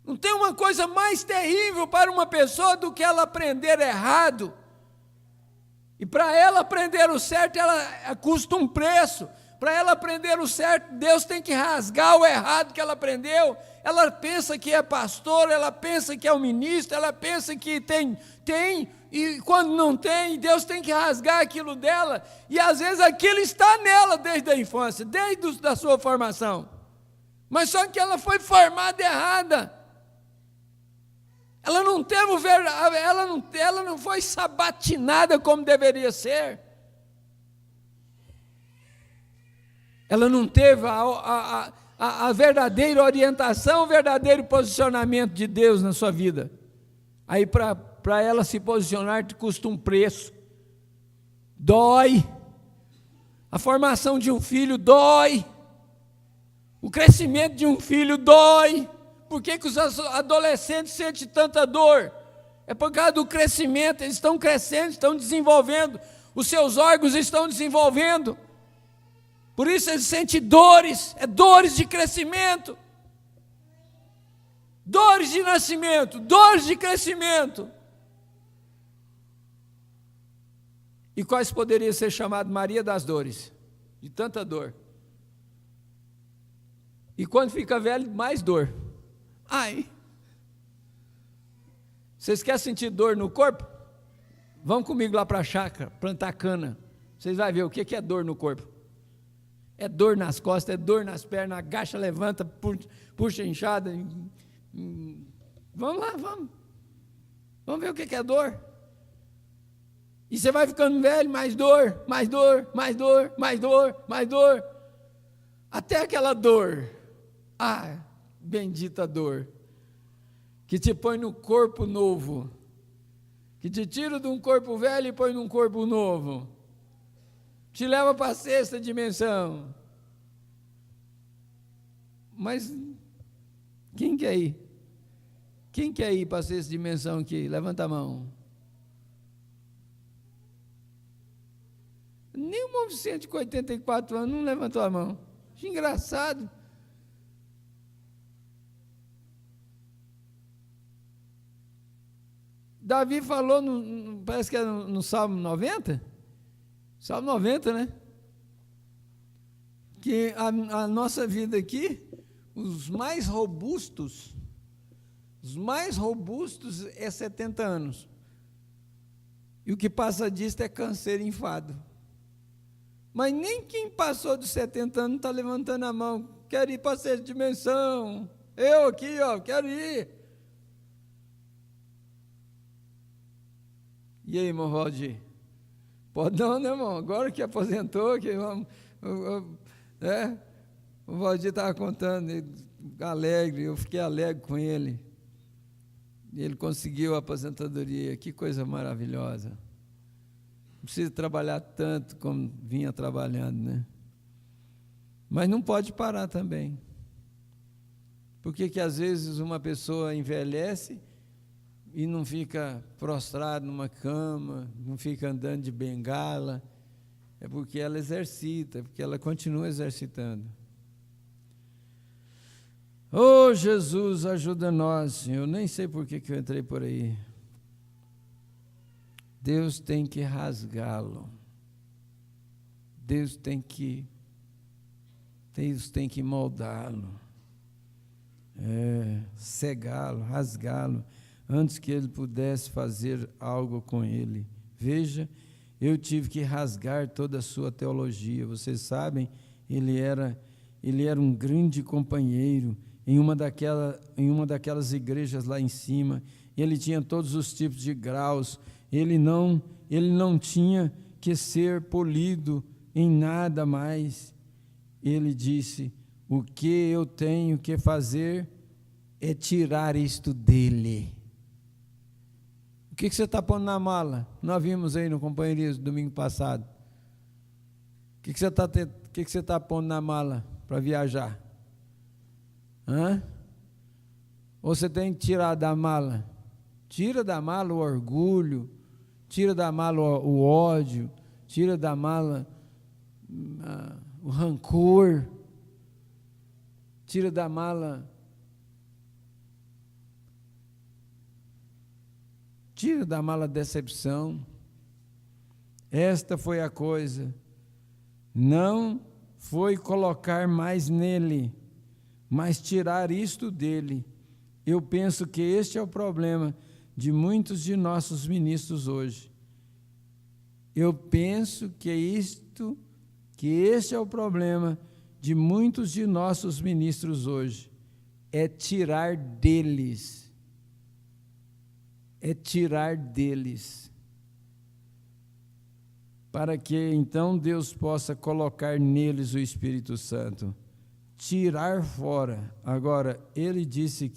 Não tem uma coisa mais terrível para uma pessoa do que ela aprender errado. E para ela aprender o certo, ela custa um preço. Para ela aprender o certo, Deus tem que rasgar o errado que ela aprendeu. Ela pensa que é pastor, ela pensa que é um ministro, ela pensa que tem, e quando não tem, Deus tem que rasgar aquilo dela. E às vezes aquilo está nela desde a infância, desde a sua formação. Mas só que ela foi formada errada. Ela não teve ela não foi sabatinada como deveria ser. Ela não teve a verdadeira orientação, o verdadeiro posicionamento de Deus na sua vida. Aí para ela se posicionar te custa um preço. Dói. A formação de um filho dói. O crescimento de um filho dói. Por que os adolescentes sentem tanta dor? É por causa do crescimento, eles estão crescendo, estão desenvolvendo, os seus órgãos estão desenvolvendo. Por isso eles sentem dores, dores de crescimento, dores de nascimento, dores de crescimento. E quais poderiam ser chamadas Maria das dores? De tanta dor. E quando fica velho, mais dor. Ai, vocês querem sentir dor no corpo? Vão comigo lá para a chácara, plantar cana. Vocês vão ver o que é dor no corpo. É dor nas costas, é dor nas pernas, agacha, levanta, puxa inchada. Vamos lá, vamos. Vamos ver o que é dor. E você vai ficando velho, mais dor, mais dor, mais dor, mais dor, mais dor. Até aquela dor. Ah, bendita dor, que te põe no corpo novo, que te tira de um corpo velho e põe num corpo novo, te leva para a sexta dimensão. Mas quem quer ir? Quem quer ir para a sexta dimensão aqui? Levanta a mão. Nem um moço com 84 anos não levantou a mão. Que engraçado. Davi falou, parece que é no Salmo 90, Salmo 90, né? Que a nossa vida aqui os mais robustos é 70 anos. E o que passa disso é câncer e enfado. Mas nem quem passou dos 70 anos está levantando a mão. Quero ir para a sexta dimensão. Eu aqui, quero ir. E aí, irmão Valdir? Pode não, né, irmão? Agora que aposentou, o Valdir estava contando, alegre, eu fiquei alegre com ele. E ele conseguiu a aposentadoria, que coisa maravilhosa. Não precisa trabalhar tanto como vinha trabalhando, né? Mas não pode parar também. Porque que às vezes uma pessoa envelhece e não fica prostrado numa cama, não fica andando de bengala, é porque ela exercita, porque ela continua exercitando. Oh, Jesus, ajuda nós, Senhor. Eu nem sei por que eu entrei por aí. Deus tem que rasgá-lo. Deus tem que moldá-lo. Cegá-lo, rasgá-lo, antes que ele pudesse fazer algo com ele. Veja, eu tive que rasgar toda a sua teologia. Vocês sabem, ele era um grande companheiro em uma daquelas igrejas lá em cima. Ele tinha todos os tipos de graus. Ele não tinha que ser polido em nada mais. Ele disse: o que eu tenho que fazer é tirar isto dele. O que você está pondo na mala? Nós vimos aí no companheirismo domingo passado. O que você está pondo na mala para viajar? Ou você tem que tirar da mala? Tira da mala o orgulho, tira da mala o ódio, tira da mala o rancor, tira da mala a decepção. Esta foi a coisa. Não foi colocar mais nele, mas tirar isto dele. Eu penso que este é o problema de muitos de nossos ministros hoje. Eu penso que este é o problema de muitos de nossos ministros hoje. É tirar deles. Para que então Deus possa colocar neles o Espírito Santo. Tirar fora. Agora, ele disse,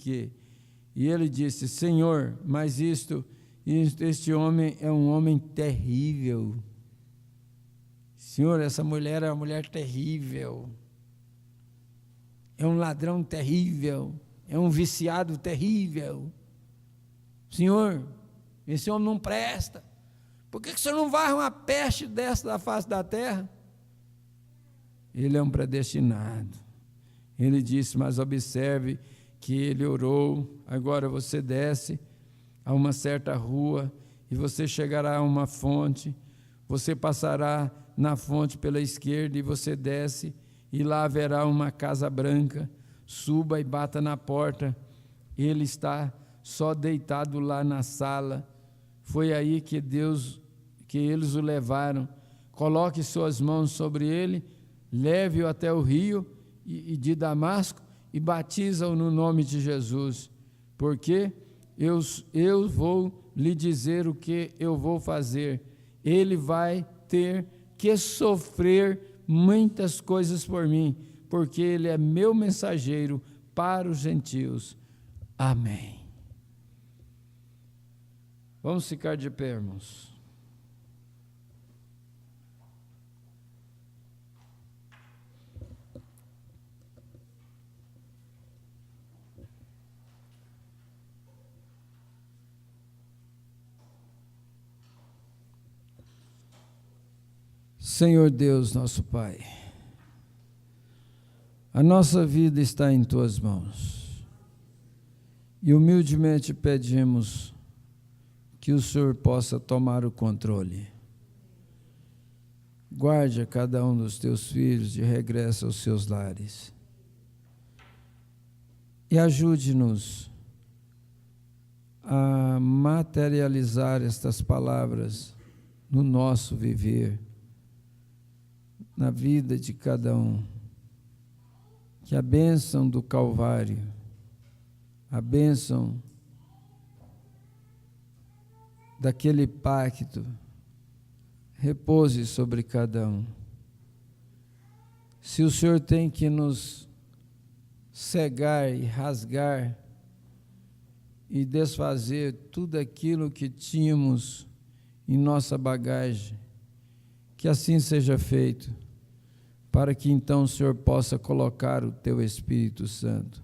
Senhor, mas este homem é um homem terrível. Senhor, essa mulher é uma mulher terrível. É um ladrão terrível. É um viciado terrível. Senhor, esse homem não presta. Por que o Senhor não varre uma peste dessa da face da terra? Ele é um predestinado. Ele disse, mas observe que ele orou. Agora você desce a uma certa rua e você chegará a uma fonte. Você passará na fonte pela esquerda e você desce e lá haverá uma casa branca. Suba e bata na porta. Ele está só deitado lá na sala. Foi aí que eles o levaram. Coloque suas mãos sobre ele, leve-o até o rio de Damasco e batiza-o no nome de Jesus, porque eu vou lhe dizer o que eu vou fazer. Ele vai ter que sofrer muitas coisas por mim, porque ele é meu mensageiro para os gentios. Amém. Vamos ficar de pé, irmãos. Senhor Deus, nosso Pai, a nossa vida está em Tuas mãos e humildemente pedimos que o Senhor possa tomar o controle. Guarde a cada um dos Teus filhos de regresso aos seus lares. e ajude-nos a materializar estas palavras no nosso viver, na vida de cada um. Que a bênção do Calvário, a bênção daquele pacto, repouse sobre cada um. Se o Senhor tem que nos cegar e rasgar e desfazer tudo aquilo que tínhamos em nossa bagagem, que assim seja feito, para que então o Senhor possa colocar o Teu Espírito Santo.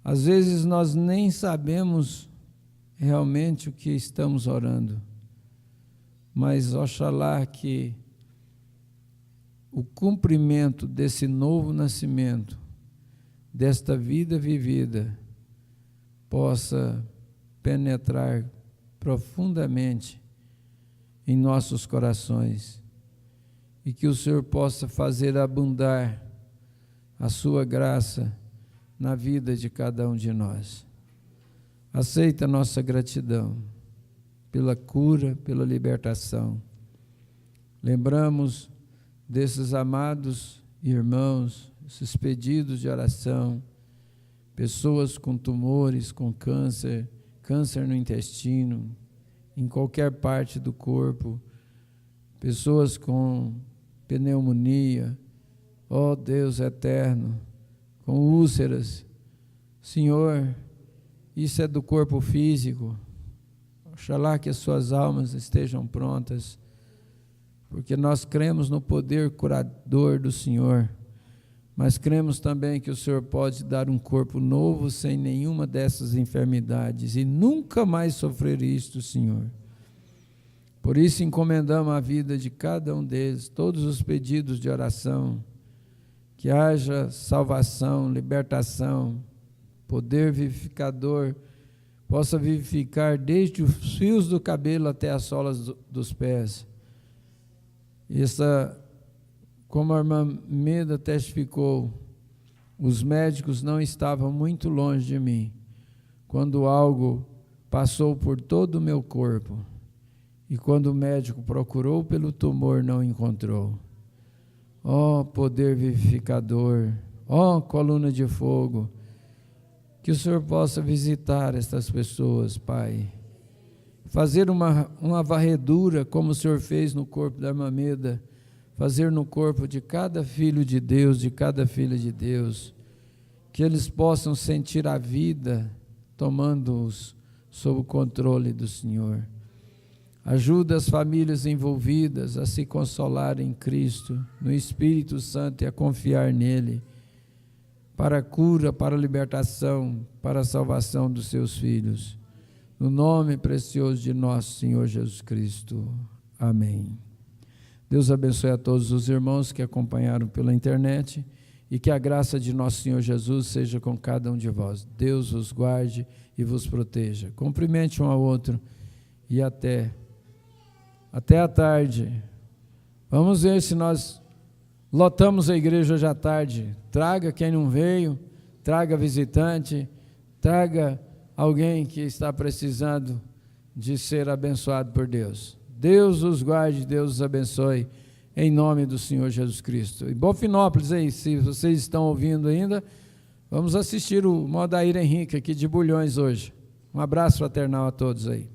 Às vezes nós nem sabemos realmente o que estamos orando, mas oxalá que o cumprimento desse novo nascimento, desta vida vivida, possa penetrar profundamente em nossos corações e que o Senhor possa fazer abundar a sua graça na vida de cada um de nós. Aceita a nossa gratidão pela cura, pela libertação. Lembramos desses amados irmãos, esses pedidos de oração, pessoas com tumores, com câncer, câncer no intestino, em qualquer parte do corpo, pessoas com pneumonia, ó Deus eterno, com úlceras. Senhor, isso é do corpo físico. Oxalá que as suas almas estejam prontas, porque nós cremos no poder curador do Senhor, mas cremos também que o Senhor pode dar um corpo novo sem nenhuma dessas enfermidades e nunca mais sofrer isto, Senhor. Por isso encomendamos a vida de cada um deles, todos os pedidos de oração, que haja salvação, libertação, poder vivificador, possa vivificar desde os fios do cabelo até as solas dos pés. Como a irmã Meda testificou, os médicos não estavam muito longe de mim, quando algo passou por todo o meu corpo, e quando o médico procurou pelo tumor, não encontrou. Ó poder vivificador, ó coluna de fogo, que o Senhor possa visitar estas pessoas, Pai, fazer uma varredura, como o Senhor fez no corpo da irmã Meda, fazer no corpo de cada filho de Deus, de cada filha de Deus, que eles possam sentir a vida tomando-os sob o controle do Senhor. Ajuda as famílias envolvidas a se consolar em Cristo, no Espírito Santo, e a confiar nele, para a cura, para a libertação, para a salvação dos seus filhos. No nome precioso de nosso Senhor Jesus Cristo. Amém. Deus abençoe a todos os irmãos que acompanharam pela internet e que a graça de nosso Senhor Jesus seja com cada um de vós. Deus os guarde e vos proteja. Cumprimente um ao outro e até a tarde. Vamos ver se nós lotamos a igreja hoje à tarde. Traga quem não veio, traga visitante, traga alguém que está precisando de ser abençoado por Deus. Deus os guarde, Deus os abençoe, em nome do Senhor Jesus Cristo. E Bonfinópolis aí, se vocês estão ouvindo ainda, vamos assistir o Modair Henrique aqui de Bulhões hoje. Um abraço fraternal a todos aí.